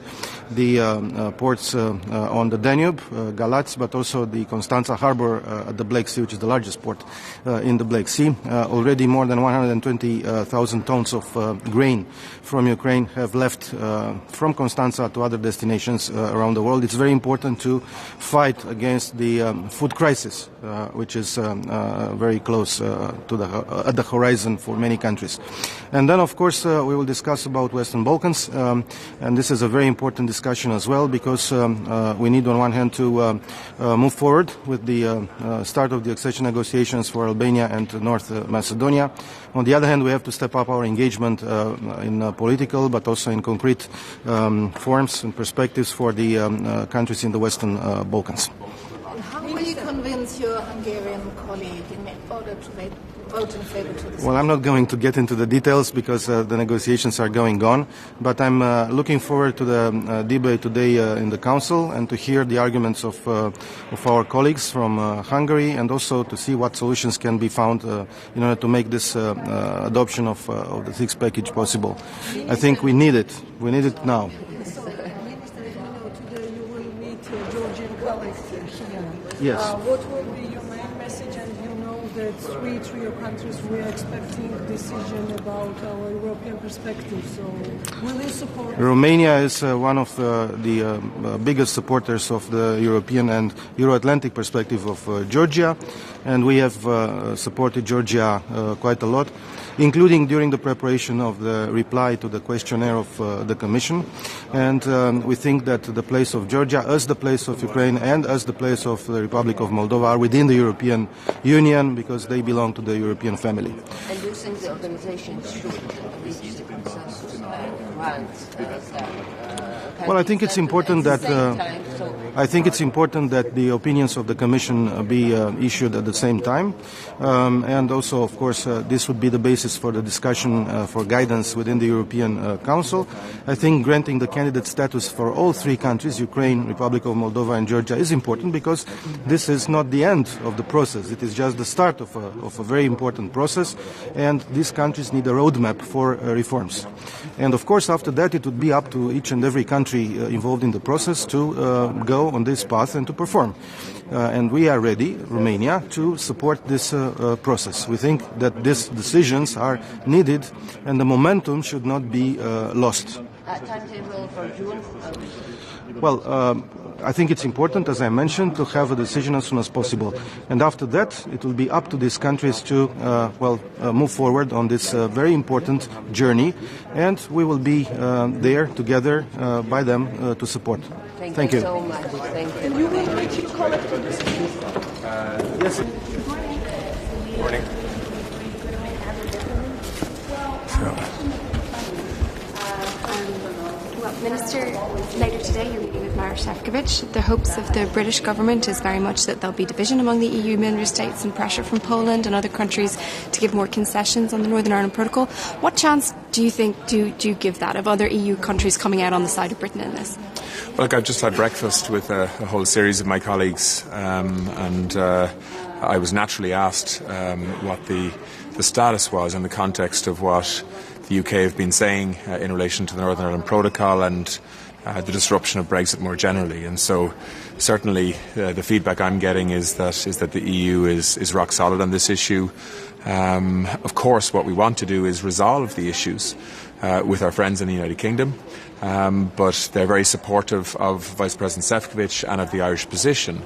the ports on the Danube, Galați, but also the Constanța harbor at the Black Sea, which is the largest port in the Black Sea. Already more than 120,000 tons of grain from Ukraine have left from Constanța to other destinations around the world. It's very important to fight against the food crisis, which is very close at the horizon for many countries. And then, of course, we will discuss about Western Balkans, and this is a very important discussion as well, because we need on one hand to move forward with the start of the accession negotiations for Albania and North Macedonia. On the other hand, we have to step up our engagement in political but also in concrete forms and perspectives for the countries in the Western Balkans. How will you convince your Hungarian colleague in order to vote in favor to this? Well, I'm not going to get into the details because the negotiations are going on, but I'm looking forward to the debate today in the Council and to hear the arguments of our colleagues from Hungary, and also to see what solutions can be found in order to make this adoption of the 6th package possible. I think we need it. We need it now. Yes. What will be your main message? And you know that we, three countries, we are expecting a decision about our European perspective. So will you support? Romania is one of the biggest supporters of the European and Euro-Atlantic perspective of Georgia, and we have supported Georgia quite a lot, including during the preparation of the reply to the questionnaire of the Commission. And we think that the place of Georgia, as the place of Ukraine, and as the place of the Republic of Moldova are within the European Union, because they belong to the European family. And do you think the organization should reach the consensus once? Well, I think it's important that the opinions of the Commission be issued at the same time, and also, of course, this would be the basis for the discussion for guidance within the European Council. I think granting the candidate status for all three countries, Ukraine, Republic of Moldova, and Georgia, is important, because this is not the end of the process. It is just the start of a very important process, and these countries need a roadmap for reforms. And of course, after that, it would be up to each and every country involved in the process to go on this path and to perform. And we are ready, Romania, to support this process. We think that these decisions are needed and the momentum should not be lost. Timetable for June? Well, I think it's important, as I mentioned, to have a decision as soon as possible. And after that, it will be up to these countries to, move forward on this very important journey. And we will be there together by them to support. Thank you so much. Thank you. And you will reach your collective decision? Yes. Morning. Minister, later today you're meeting with Maroš Šefčovič. The hopes of the British government is very much that there'll be division among the EU member states and pressure from Poland and other countries to give more concessions on the Northern Ireland Protocol. What chance do you think do you give that of other EU countries coming out on the side of Britain in this? Well, look, I've just had breakfast with a whole series of my colleagues and I was naturally asked what the status was in the context of what the UK have been saying in relation to the Northern Ireland Protocol and the disruption of Brexit more generally. And so certainly the feedback I'm getting is that the EU is rock solid on this issue. Of course, what we want to do is resolve the issues with our friends in the United Kingdom, but they're very supportive of Vice President Šefčovič and of the Irish position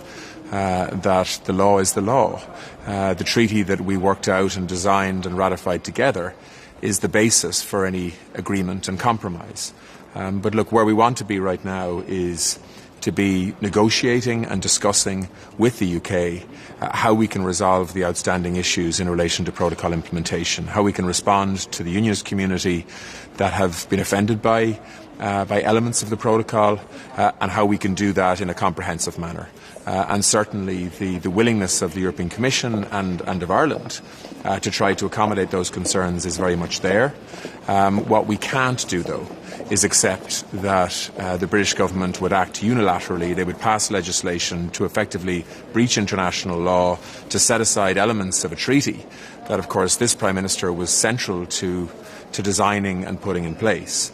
that the law is the law. The treaty that we worked out and designed and ratified together is the basis for any agreement and compromise. But look, where we want to be right now is to be negotiating and discussing with the UK how we can resolve the outstanding issues in relation to protocol implementation, how we can respond to the unionist community that have been offended by elements of the protocol, and how we can do that in a comprehensive manner. And certainly the willingness of the European Commission and of Ireland to try to accommodate those concerns is very much there. What we can't do, though, is accept that the British government would act unilaterally. They would pass legislation to effectively breach international law, to set aside elements of a treaty that, of course, this Prime Minister was central to designing and putting in place,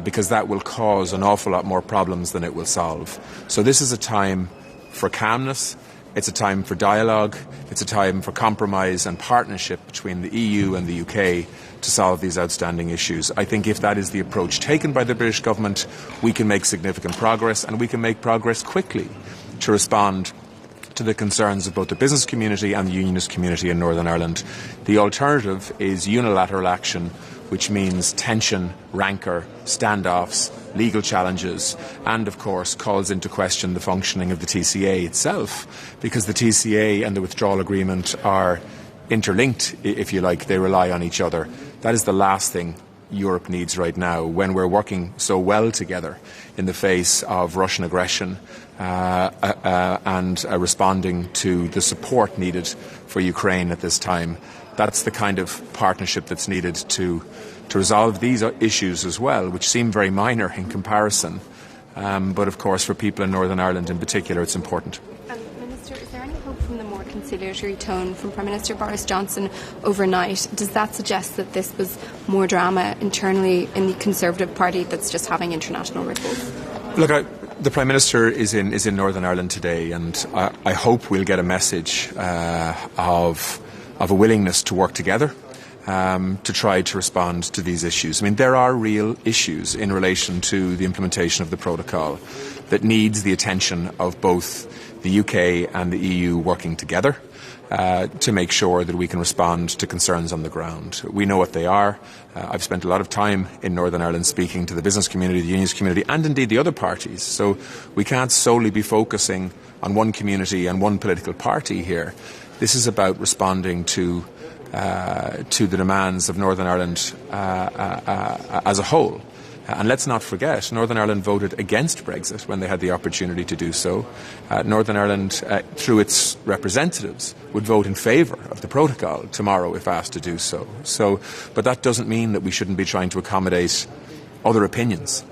because that will cause an awful lot more problems than it will solve. So this is a time for calmness, it's a time for dialogue, it's a time for compromise and partnership between the EU and the UK to solve these outstanding issues. I think if that is the approach taken by the British government, we can make significant progress, and we can make progress quickly to respond to the concerns of both the business community and the unionist community in Northern Ireland. The alternative is unilateral action, which means tension, rancour, standoffs, legal challenges, and of course calls into question the functioning of the TCA itself, because the TCA and the withdrawal agreement are interlinked, if you like. They rely on each other. That is the last thing Europe needs right now, when we're working so well together in the face of Russian aggression and responding to the support needed for Ukraine at this time. That's the kind of partnership that's needed to resolve these issues as well, which seem very minor in comparison. But of course, for people in Northern Ireland in particular, it's important. Minister, is there any hope from the more conciliatory tone from Prime Minister Boris Johnson overnight? Does that suggest that this was more drama internally in the Conservative Party that's just having international ripples? Look, the Prime Minister is in Northern Ireland today, and I hope we'll get a message of a willingness to work together to try to respond to these issues. I mean, there are real issues in relation to the implementation of the protocol that needs the attention of both the UK and the EU working together to make sure that we can respond to concerns on the ground. We know what they are. I've spent a lot of time in Northern Ireland speaking to the business community, the unionist community, and indeed the other parties. So we can't solely be focusing on one community and one political party here. This is about responding to the demands of Northern Ireland as a whole. And let's not forget, Northern Ireland voted against Brexit when they had the opportunity to do so. Northern Ireland, through its representatives, would vote in favour of the protocol tomorrow if asked to do so. But that doesn't mean that we shouldn't be trying to accommodate other opinions,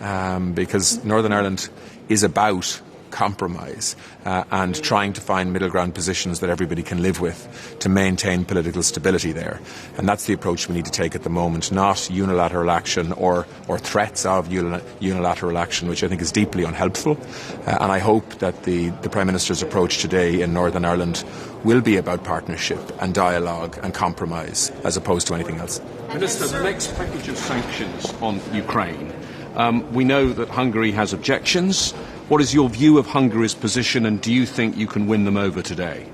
because Northern Ireland is about compromise and trying to find middle ground positions that everybody can live with to maintain political stability there. And that's the approach we need to take at the moment, not unilateral action or threats of unilateral action, which I think is deeply unhelpful. And I hope that the Prime Minister's approach today in Northern Ireland will be about partnership and dialogue and compromise as opposed to anything else. Minister, the next package of sanctions on Ukraine. We know that Hungary has objections. What is your view of Hungary's position, and do you think you can win them over today?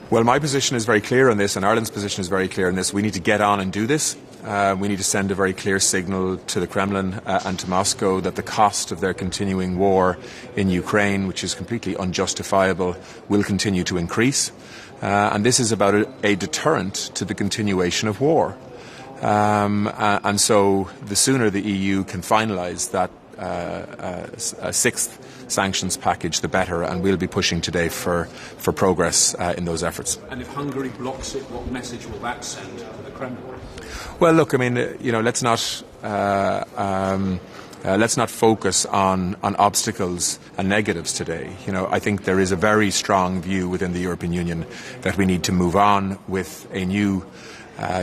Well, my position is very clear on this, and Ireland's position is very clear on this. We need to get on and do this. We need to send a very clear signal to the Kremlin and to Moscow that the cost of their continuing war in Ukraine, which is completely unjustifiable, will continue to increase. And this is about a deterrent to the continuation of war. And so the sooner the EU can finalise that sixth sanctions package, the better, and we'll be pushing today for progress in those efforts. And if Hungary blocks it, what message will that send to the Kremlin? Well, look, I mean, let's not focus on obstacles and negatives today. I think there is a very strong view within the European Union that we need to move on with a new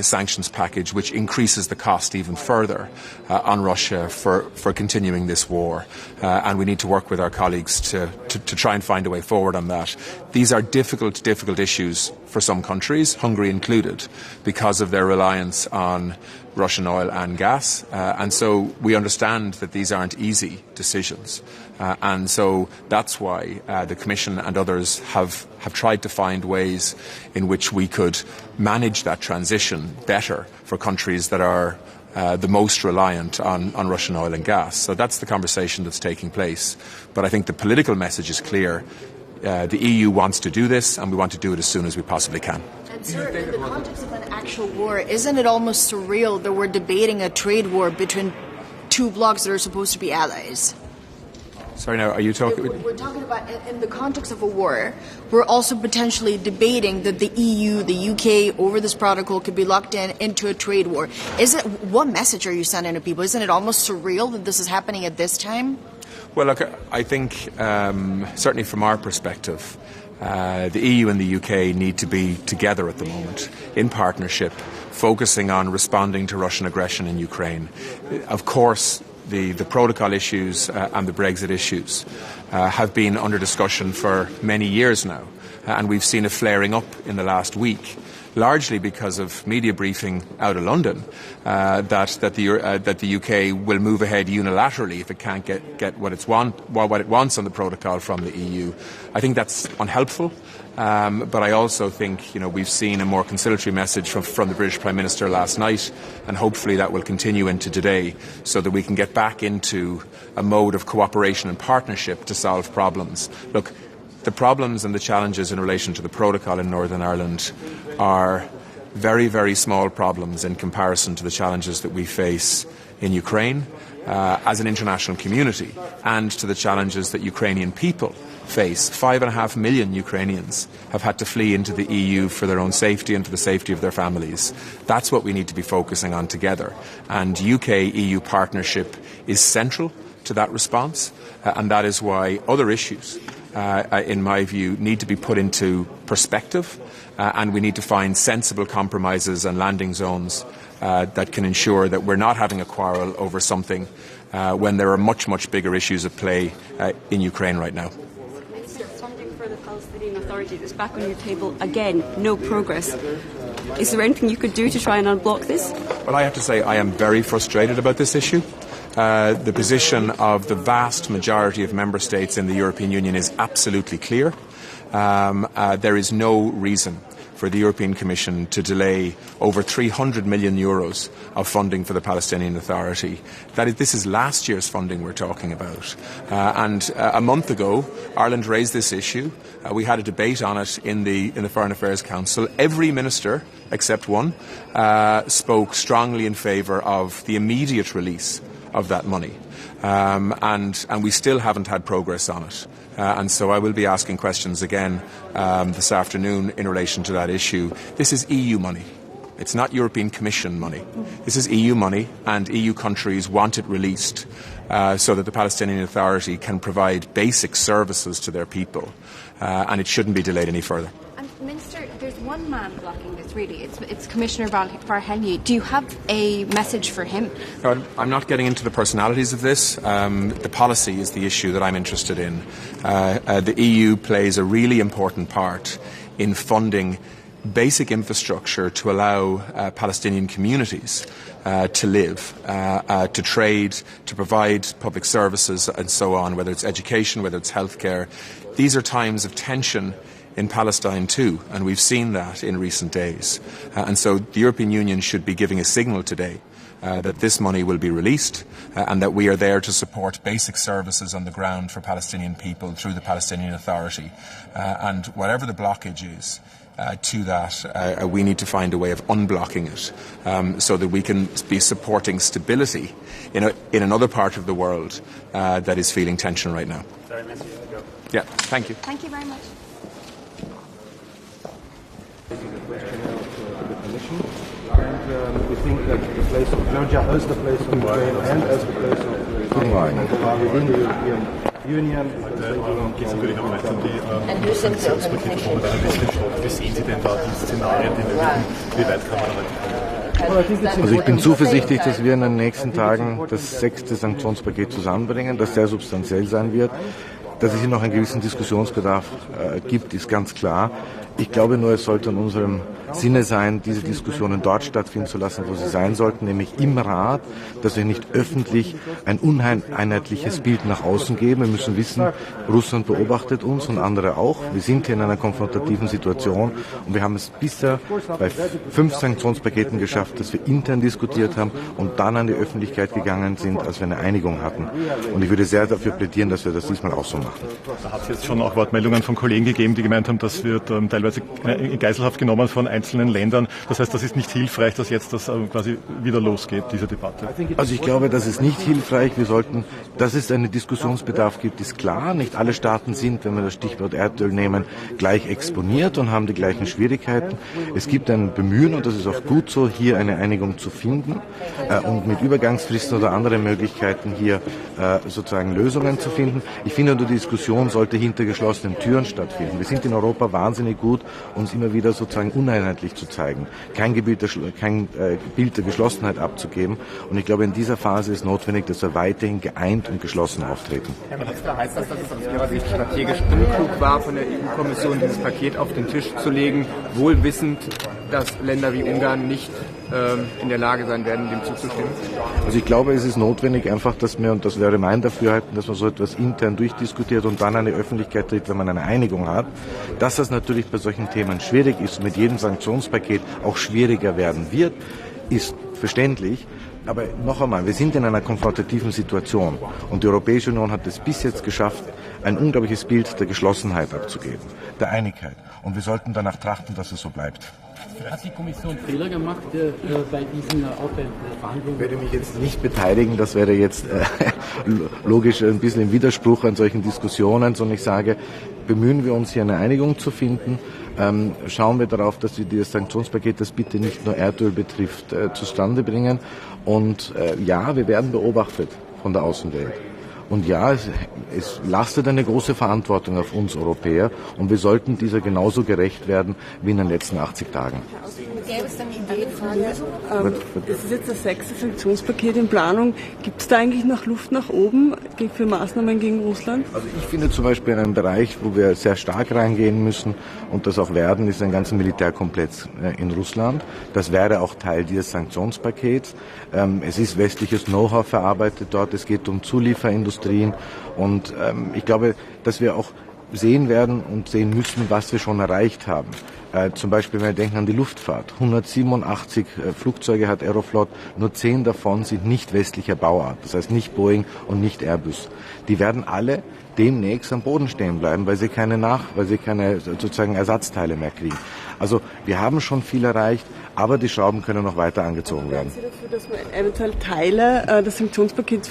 sanctions package which increases the cost even further on Russia for continuing this war. And we need to work with our colleagues to try and find a way forward on that. These are difficult issues for some countries, Hungary included, because of their reliance on Russian oil and gas. And so we understand that these aren't easy decisions. And so that's why the Commission and others have tried to find ways in which we could manage that transition better for countries that are the most reliant on Russian oil and gas. So that's the conversation that's taking place. But I think the political message is clear. The EU wants to do this, and we want to do it as soon as we possibly can. And sir, in the context of an actual war, isn't it almost surreal that we're debating a trade war between two blocs that are supposed to be allies? Sorry, now, are you talking... We're talking about, in the context of a war, we're also potentially debating that the EU, the UK, over this protocol could be locked into a trade war. What message are you sending to people? Isn't it almost surreal that this is happening at this time? Well, look, I think certainly from our perspective, the EU and the UK need to be together at the moment, in partnership, focusing on responding to Russian aggression in Ukraine. Of course, the protocol issues and the Brexit issues have been under discussion for many years now, and we've seen a flaring up in the last week, largely because of media briefing out of London that the UK will move ahead unilaterally if it can't get what it wants on the protocol from the EU. I think that's unhelpful. But I also think, we've seen a more conciliatory message from the British Prime Minister last night, and hopefully that will continue into today so that we can get back into a mode of cooperation and partnership to solve problems. Look, the problems and the challenges in relation to the protocol in Northern Ireland are very, very small problems in comparison to the challenges that we face in Ukraine as an international community, and to the challenges that Ukrainian people face. 5.5 million Ukrainians have had to flee into the EU for their own safety and for the safety of their families. That's what we need to be focusing on together. And UK-EU partnership is central to that response, and that is why other issues, in my view, need to be put into perspective, and we need to find sensible compromises and landing zones that can ensure that we're not having a quarrel over something when there are much, much bigger issues at play in Ukraine right now. Funding for the Palestinian Authority is back on your table again. No progress. Is there anything you could do to try and unblock this? Well, I have to say I am very frustrated about this issue. The position of the vast majority of member states in the European Union is absolutely clear. There is no reason for the European Commission to delay over 300 million euros of funding for the Palestinian Authority. This is last year's funding we're talking about. And a month ago, Ireland raised this issue. We had a debate on it in the Foreign Affairs Council. Every minister, except one, spoke strongly in favour of the immediate release of that money. And we still haven't had progress on it. And so I will be asking questions again this afternoon in relation to that issue. This is EU money. It's not European Commission money. This is EU money, and EU countries want it released so that the Palestinian Authority can provide basic services to their people. And it shouldn't be delayed any further. Minister, there's one man blocking this, really. It's Commissioner Varhelyi. Do you have a message for him? No, I'm not getting into the personalities of this. The policy is the issue that I'm interested in. The EU plays a really important part in funding basic infrastructure to allow Palestinian communities to live, to trade, to provide public services and so on, whether it's education, whether it's healthcare. These are times of tension in Palestine too, and we've seen that in recent days. And so the European Union should be giving a signal today that this money will be released and that we are there to support basic services on the ground for Palestinian people through the Palestinian Authority. And whatever the blockage is to that, we need to find a way of unblocking it so that we can be supporting stability in another part of the world that is feeling tension right now. Yeah, thank you. Thank you very much. And we think that the place of Georgia as the place of Ukraine and as the place of within the European Union. Geht es natürlich auch weiter um die Sanktionspaket von der Wie sehen Sie denn da die Szenarien, die möglichen? Wie weit kann man da heute kommen? Also ich bin zuversichtlich, dass wir in den nächsten Tagen das 6. Sanktionspaket zusammenbringen, das sehr substanziell sein wird. Dass es hier noch einen gewissen Diskussionsbedarf gibt, ist ganz klar. Ich glaube nur, es sollte in unserem Sinne sein, diese Diskussionen dort stattfinden zu lassen, wo sie sein sollten, nämlich im Rat, dass wir nicht öffentlich ein uneinheitliches Bild nach außen geben. Wir müssen wissen, Russland beobachtet uns und andere auch. Wir sind hier in einer konfrontativen Situation und wir haben es bisher bei 5 Sanktionspaketen geschafft, dass wir intern diskutiert haben und dann an die Öffentlichkeit gegangen sind, als wir eine Einigung hatten. Und ich würde sehr dafür plädieren, dass wir das diesmal auch so machen. Da hat es jetzt schon auch Wortmeldungen von Kollegen gegeben, die gemeint haben, das wird teilweise in Geiselhaft genommen von einzelnen Ländern. Das heißt, das ist nicht hilfreich, dass jetzt das quasi wieder losgeht, diese Debatte. Also ich glaube, das ist nicht hilfreich. Wir sollten, dass es einen Diskussionsbedarf gibt, ist klar. Nicht alle Staaten sind, wenn wir das Stichwort Erdöl nehmen, gleich exponiert und haben die gleichen Schwierigkeiten. Es gibt ein Bemühen, und das ist auch gut so, hier eine Einigung zu finden und mit Übergangsfristen oder anderen Möglichkeiten hier sozusagen Lösungen zu finden. Ich finde, die Diskussion sollte hinter geschlossenen Türen stattfinden. Wir sind in Europa wahnsinnig gut, uns immer wieder sozusagen uneinheitlich zu zeigen, kein Bild der Geschlossenheit abzugeben. Und ich glaube, in dieser Phase ist notwendig, dass wir weiterhin geeint und geschlossen auftreten. Herr Minister, heißt das, dass es aus Ihrer Sicht strategisch unklug war, von der EU-Kommission dieses Paket auf den Tisch zu legen, wohl wissend, dass Länder wie Ungarn nicht in der Lage sein werden, dem zuzustimmen? Also ich glaube, es ist notwendig einfach, dass wir, und das wäre mein Dafürhalten, dass man so etwas intern durchdiskutiert und dann an die Öffentlichkeit tritt, wenn man eine Einigung hat. Dass das natürlich bei solchen Themen schwierig ist, mit jedem Sanktionspaket auch schwieriger werden wird, ist verständlich. Aber noch einmal, wir sind in einer konfrontativen Situation und die Europäische Union hat es bis jetzt geschafft, ein unglaubliches Bild der Geschlossenheit abzugeben, der Einigkeit. Und wir sollten danach trachten, dass es so bleibt. Hat die Kommission Fehler gemacht bei diesen Verhandlungen? Ich werde mich jetzt nicht beteiligen, das wäre jetzt logisch ein bisschen im Widerspruch an solchen Diskussionen, sondern ich sage, bemühen wir uns hier eine Einigung zu finden, schauen wir darauf, dass wir dieses Sanktionspaket, das bitte nicht nur Erdöl betrifft, zustande bringen. Und ja, wir werden beobachtet von der Außenwelt. Und ja, es lastet eine große Verantwortung auf uns Europäer und wir sollten dieser genauso gerecht werden wie in den letzten 80 Tagen. Gäbe es denn Ideen für Lösungen? Es ist jetzt das 6. Sanktionspaket in Planung. Gibt es da eigentlich noch Luft nach oben für Maßnahmen gegen Russland? Also ich finde zum Beispiel einen Bereich, wo wir sehr stark reingehen müssen und das auch werden, ist ein ganzer Militärkomplex in Russland. Das wäre auch Teil dieses Sanktionspakets. Es ist westliches Know-how verarbeitet dort. Es geht um Zulieferindustrien und ich glaube, dass wir auch sehen werden und sehen müssen, was wir schon erreicht haben. Zum Beispiel, wenn wir denken an die Luftfahrt. 187 Flugzeuge hat Aeroflot, nur 10 davon sind nicht westlicher Bauart. Das heißt nicht Boeing und nicht Airbus. Die werden alle demnächst am Boden stehen bleiben, weil sie keine sozusagen Ersatzteile mehr kriegen. Also wir haben schon viel erreicht, aber die Schrauben können noch weiter angezogen werden. Sind Sie dafür, dass man eventuell Teile des Sanktionspakets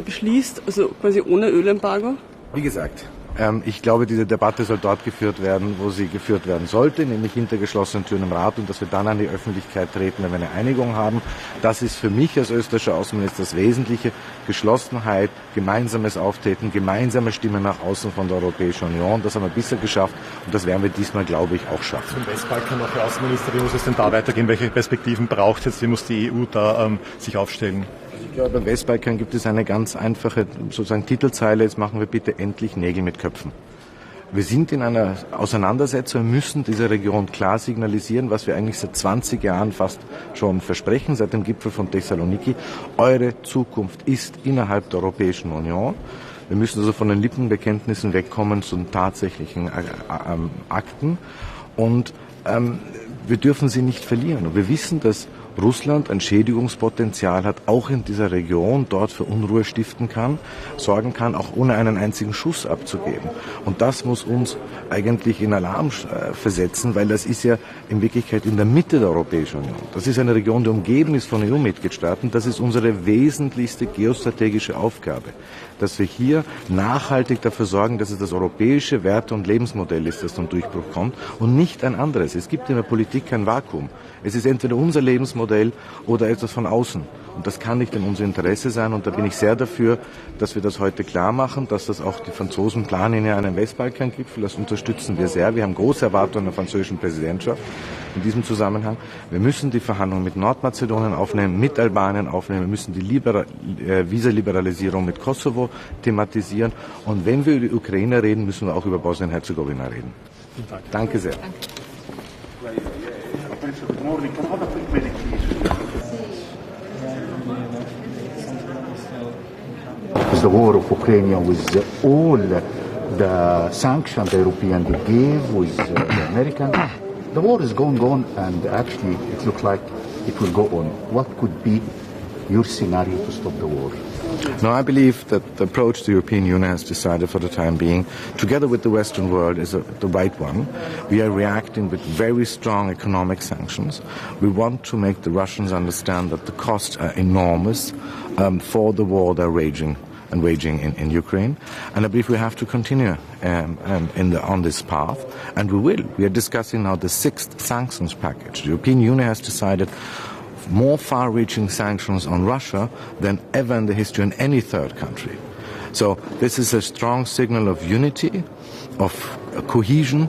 beschließt, also quasi ohne Ölembargo? Wie gesagt, ich glaube, diese Debatte soll dort geführt werden, wo sie geführt werden sollte, nämlich hinter geschlossenen Türen im Rat und dass wir dann an die Öffentlichkeit treten, wenn wir eine Einigung haben. Das ist für mich als österreichischer Außenminister das Wesentliche. Geschlossenheit, gemeinsames Auftreten, gemeinsame Stimme nach außen von der Europäischen Union. Das haben wir bisher geschafft und das werden wir diesmal, glaube ich, auch schaffen. Zum Westbalkan noch, Herr Außenminister, wie muss es denn da weitergehen? Welche Perspektiven braucht es jetzt? Wie muss die EU da sich aufstellen? Ich glaube, beim Westbalkan gibt es eine ganz einfache sozusagen Titelzeile, jetzt machen wir bitte endlich Nägel mit Köpfen. Wir sind in einer Auseinandersetzung, wir müssen dieser Region klar signalisieren, was wir eigentlich seit 20 Jahren fast schon versprechen, seit dem Gipfel von Thessaloniki. Eure Zukunft ist innerhalb der Europäischen Union. Wir müssen also von den Lippenbekenntnissen wegkommen zu den tatsächlichen Akten. Und wir dürfen sie nicht verlieren. Und wir wissen, dass Russland ein Schädigungspotenzial hat, auch in dieser Region, dort für Unruhe stiften kann, sorgen kann, auch ohne einen einzigen Schuss abzugeben. Und das muss uns eigentlich in Alarm versetzen, weil das ist ja in Wirklichkeit in der Mitte der Europäischen Union. Das ist eine Region, die umgeben ist von EU-Mitgliedstaaten. Das ist unsere wesentlichste geostrategische Aufgabe, dass wir hier nachhaltig dafür sorgen, dass es das europäische Werte- und Lebensmodell ist, das zum Durchbruch kommt und nicht ein anderes. Es gibt in der Politik kein Vakuum. Es ist entweder unser Lebensmodell oder etwas von außen. Und das kann nicht in unser Interesse sein. Und da bin ich sehr dafür, dass wir das heute klar machen, dass das auch die Franzosen planen ja einen Westbalkan-Gipfel. Das unterstützen wir sehr. Wir haben große Erwartungen der französischen Präsidentschaft in diesem Zusammenhang. Wir müssen die Verhandlungen mit Nordmazedonien aufnehmen, mit Albanien aufnehmen. Wir müssen die Visaliberalisierung mit Kosovo thematisieren. Und wenn wir über die Ukraine reden, müssen wir auch über Bosnien-Herzegowina reden. Danke sehr. The war of Ukraine with all the sanctions the Europeans gave with the Americans. The war is going on, and actually it looks like it will go on. What could be your scenario to stop the war? No, I believe that the approach the European Union has decided for the time being, together with the Western world, is the right one. We are reacting with very strong economic sanctions. We want to make the Russians understand that the costs are enormous for the war they're waging in Ukraine. And I believe we have to continue on this path, and we will. We are discussing now the 6th sanctions package. The European Union has decided more far-reaching sanctions on Russia than ever in the history of any third country. So this is a strong signal of unity, of cohesion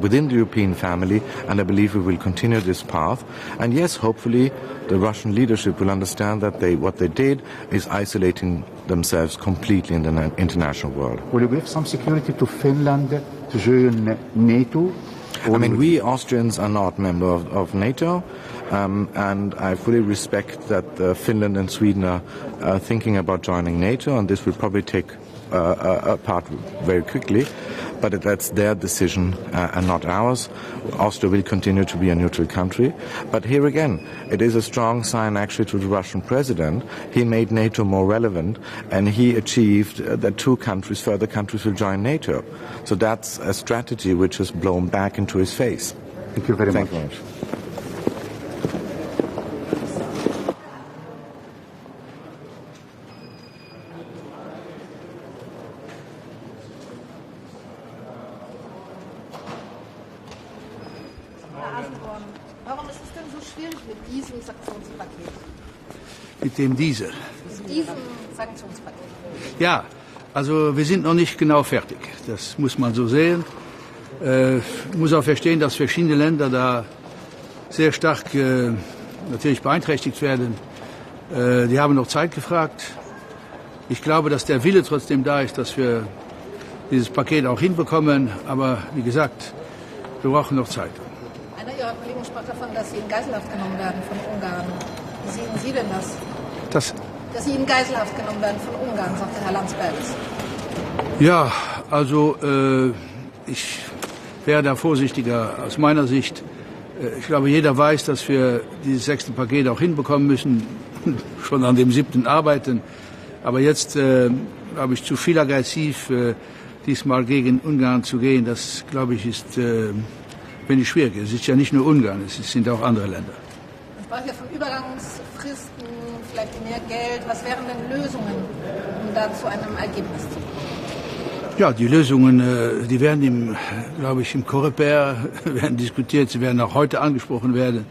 within the European family, and I believe we will continue this path. And yes, hopefully the Russian leadership will understand that what they did is isolating themselves completely in the international world. Will you give some security to Finland to join NATO? I mean, we Austrians are not members of NATO, and I fully respect that Finland and Sweden are thinking about joining NATO, and this will probably take part very quickly. But that's their decision and not ours. Austria will continue to be a neutral country. But here again, it is a strong sign actually to the Russian president. He made NATO more relevant, and he achieved that further countries will join NATO. So that's a strategy which has blown back into his face. Thank you very much. Warum ist es denn so schwierig mit diesem Sanktionspaket? Mit dem dieser? Mit diesem Sanktionspaket? Ja, also wir sind noch nicht genau fertig. Das muss man so sehen. Muss auch verstehen, dass verschiedene Länder da sehr stark natürlich beeinträchtigt werden. Die haben noch Zeit gefragt. Ich glaube, dass der Wille trotzdem da ist, dass wir dieses Paket auch hinbekommen. Aber wie gesagt, wir brauchen noch Zeit. Einer Ihrer Kollegen sprach davon, dass Sie in Geiselhaft genommen werden von Ungarn. Wie sehen Sie denn das? Dass Sie in Geiselhaft genommen werden von Ungarn, sagte Herr Landsbergis. Ja, also ich wäre da vorsichtiger aus meiner Sicht. Ich glaube, jeder weiß, dass wir dieses 6. Paket auch hinbekommen müssen, schon an dem 7. arbeiten. Aber jetzt glaube ich, zu viel aggressiv diesmal gegen Ungarn zu gehen, das glaube ich ist wenig schwierig. Es ist ja nicht nur Ungarn, es sind auch andere Länder. Man sprach ja von Übergangsfristen, vielleicht mehr Geld. Was wären denn Lösungen, um da zu einem Ergebnis zu kommen? Ja, die Lösungen, die werden glaube ich, im Coreper werden diskutiert, sie werden auch heute angesprochen werden.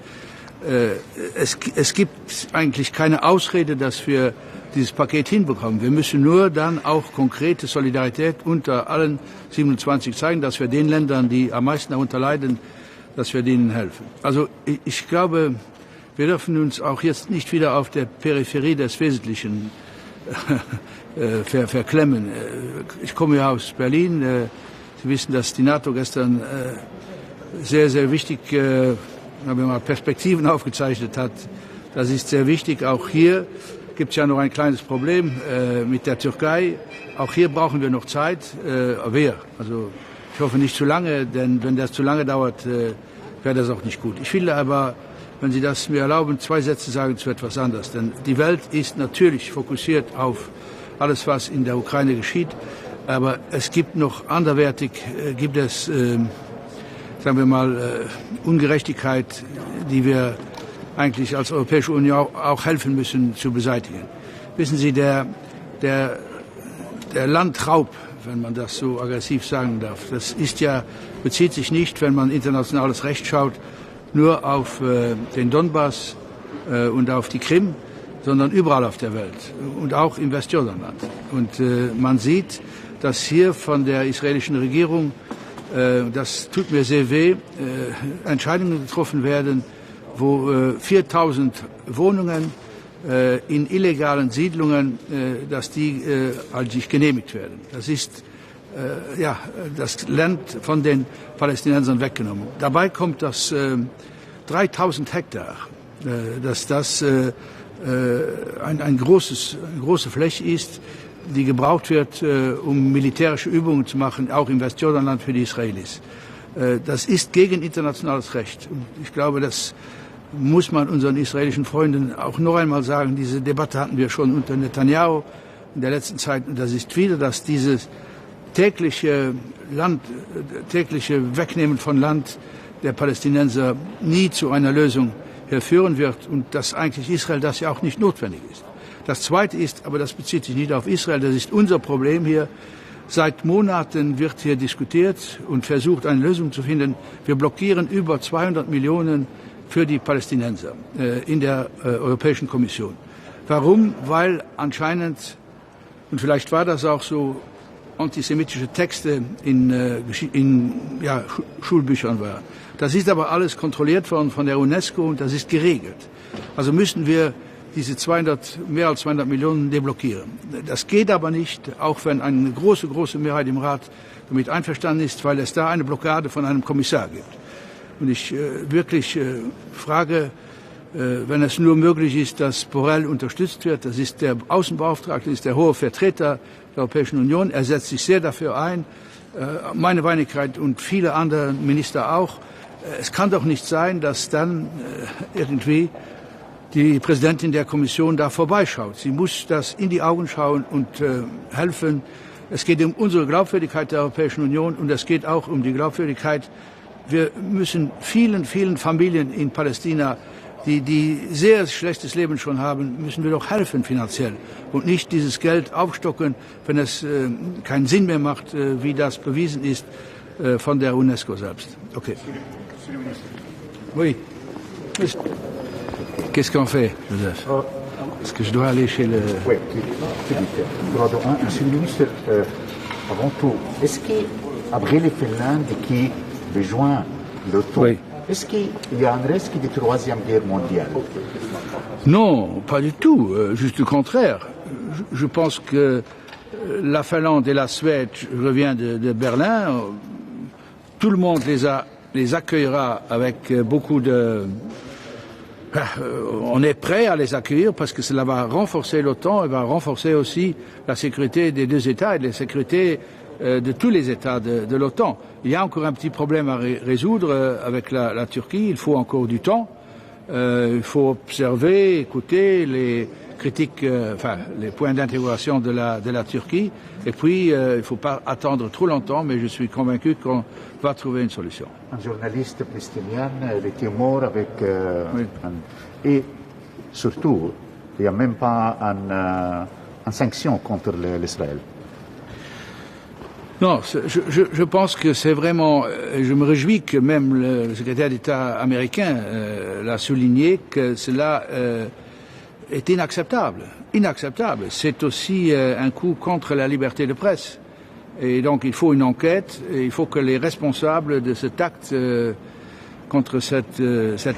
Es gibt eigentlich keine Ausrede, dass wir dieses Paket hinbekommen. Wir müssen nur dann auch konkrete Solidarität unter allen 27 zeigen, dass wir den Ländern, die am meisten darunter leiden, dass wir denen helfen. Also ich glaube, wir dürfen uns auch jetzt nicht wieder auf der Peripherie des Wesentlichen verklemmen. Ich komme ja aus Berlin. Sie wissen, dass die NATO gestern sehr, sehr wichtig Perspektiven aufgezeichnet hat. Das ist sehr wichtig, auch hier gibt es ja noch ein kleines Problem mit der Türkei. Auch hier brauchen wir noch Zeit. Also ich hoffe nicht zu lange, denn wenn das zu lange dauert, wäre das auch nicht gut. Ich will aber, wenn Sie das mir erlauben, 2 Sätze sagen zu etwas anderes. Denn die Welt ist natürlich fokussiert auf alles, was in der Ukraine geschieht. Aber es gibt noch anderweitig, gibt es, sagen wir mal, Ungerechtigkeit, die wir eigentlich als Europäische Union auch helfen müssen zu beseitigen. Wissen Sie, der Landraub, wenn man das so aggressiv sagen darf, das bezieht sich nicht, wenn man internationales Recht schaut, nur auf den Donbass und auf die Krim, sondern überall auf der Welt und auch im Westjordanland. Und man sieht, dass hier von der israelischen Regierung, das tut mir sehr weh, Entscheidungen getroffen werden, wo 4000 Wohnungen in illegalen Siedlungen, dass die eigentlich genehmigt werden. Das ist das Land von den Palästinensern weggenommen. Dabei kommt das 3000 Hektar, dass das eine große Fläche ist, die gebraucht wird, um militärische Übungen zu machen, auch im Westjordanland für die Israelis. Das ist gegen internationales Recht. Und ich glaube, das muss man unseren israelischen Freunden auch noch einmal sagen. Diese Debatte hatten wir schon unter Netanyahu in der letzten Zeit. Und das ist wieder, dass dieses tägliche Wegnehmen von Land der Palästinenser nie zu einer Lösung führen wird und dass eigentlich Israel das ja auch nicht notwendig ist. Das Zweite ist, aber das bezieht sich nicht auf Israel, das ist unser Problem hier. Seit Monaten wird hier diskutiert und versucht, eine Lösung zu finden. Wir blockieren über 200 Millionen für die Palästinenser in der Europäischen Kommission. Warum? Weil anscheinend, und vielleicht war das auch so, antisemitische Texte in Schulbüchern waren. Das ist aber alles kontrolliert worden von der UNESCO und das ist geregelt. Also müssen wir diese mehr als 200 Millionen deblockieren. Das geht aber nicht, auch wenn eine große Mehrheit im Rat damit einverstanden ist, weil es da eine Blockade von einem Kommissar gibt. Und ich wirklich frage, wenn es nur möglich ist, dass Borrell unterstützt wird, das ist der Außenbeauftragte, das ist der hohe Vertreter der Europäischen Union, er setzt sich sehr dafür ein, meine Wenigkeit und viele andere Minister auch. Es kann doch nicht sein, dass dann irgendwie die Präsidentin der Kommission da vorbeischaut. Sie muss das in die Augen schauen und helfen. Es geht um unsere Glaubwürdigkeit der Europäischen Union und es geht auch um die Glaubwürdigkeit. Wir müssen vielen Familien in Palästina, die sehr schlechtes Leben schon haben, müssen wir doch helfen finanziell und nicht dieses Geld aufstocken, wenn es keinen Sinn mehr macht, wie das bewiesen ist von der UNESCO selbst. Okay. Oui. Qu'est-ce qu'on fait, Joseph? Est-ce que je dois aller chez le... Oui, Monsieur le ministre, avant tout, est-ce qu'après les Finlandes qui rejoint l'OTAN, oui. Est-ce qu'il y a un risque de troisième guerre mondiale? Non, pas du tout. Juste le contraire. Je pense que la Finlande et la Suède, je reviens de Berlin, tout le monde les accueillera avec beaucoup de... On est prêt à les accueillir parce que cela va renforcer l'OTAN et va renforcer aussi la sécurité des deux États et la sécurité de tous les États de l'OTAN. Il y a encore un petit problème à résoudre avec la Turquie. Il faut encore du temps. Il faut observer, écouter les critiques, les points d'intégration de la Turquie. Et puis, il ne faut pas attendre trop longtemps, mais je suis convaincu qu'on va trouver une solution. Un journaliste palestinien était mort avec... et surtout, il n'y a même pas une sanction contre l'Israël. Non, je pense que c'est vraiment... Je me réjouis que même le secrétaire d'État américain l'a souligné, que cela est inacceptable. Inacceptable. C'est aussi un coup contre la liberté de presse. Et donc il faut une enquête, et il faut que les responsables de cet acte contre cette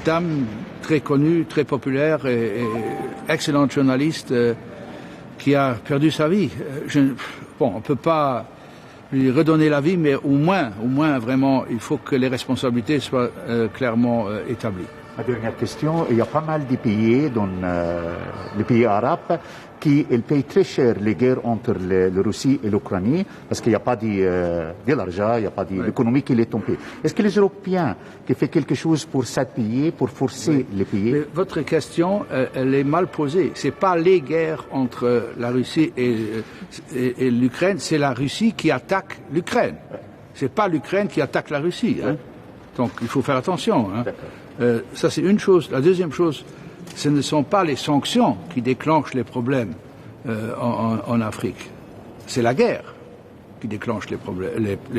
dame très connue, très populaire et excellente journaliste qui a perdu sa vie. On ne peut pas lui redonner la vie, mais au moins vraiment, il faut que les responsabilités soient clairement établies. Ma dernière question, il y a pas mal de pays, dans les pays arabes, qui payent très cher les guerres entre la Russie et l'Ukraine, parce qu'il n'y a pas de l'argent, il n'y a pas d'économie qui les tombe. Est-ce que les Européens qui font quelque chose pour s'appuyer, pour forcer les pays? Mais votre question, elle est mal posée. C'est pas les guerres entre la Russie et l'Ukraine, c'est la Russie qui attaque l'Ukraine. C'est pas l'Ukraine qui attaque la Russie. Hein. Donc il faut faire attention. Hein. Ça c'est une chose. La deuxième chose, ce ne sont pas les sanctions qui déclenchent les problèmes en Afrique. C'est la guerre qui déclenche les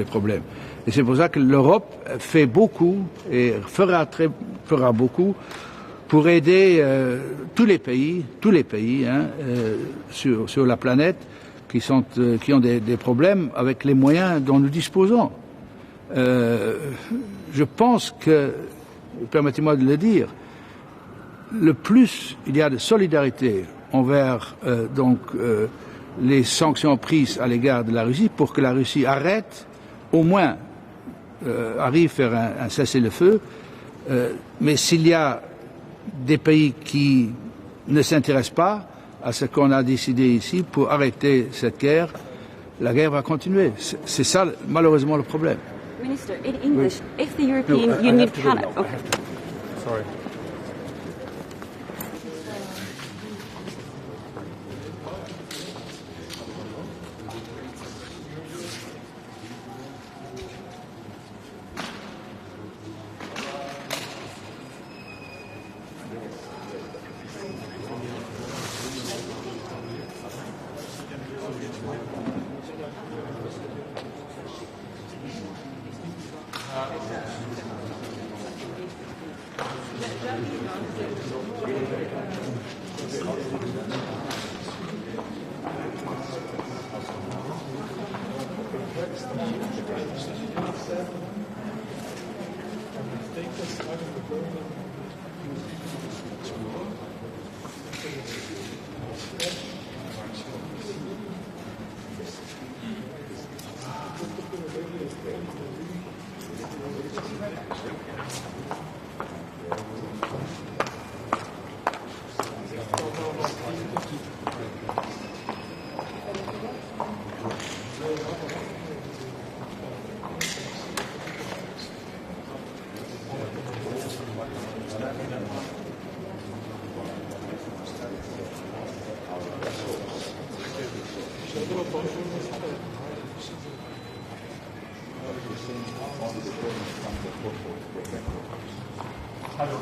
problèmes. Et c'est pour ça que l'Europe fait beaucoup et fera beaucoup pour aider tous les pays hein, sur la planète qui ont des problèmes avec les moyens dont nous disposons. Je pense que, permettez-moi de le dire, le plus il y a de solidarité envers les sanctions prises à l'égard de la Russie pour que la Russie arrête, au moins arrive à faire un cessez-le-feu, mais s'il y a des pays qui ne s'intéressent pas à ce qu'on a décidé ici pour arrêter cette guerre, la guerre va continuer. C'est ça malheureusement le problème. Minister, in English, if the European Union cannot... Okay. Sorry. Hallo.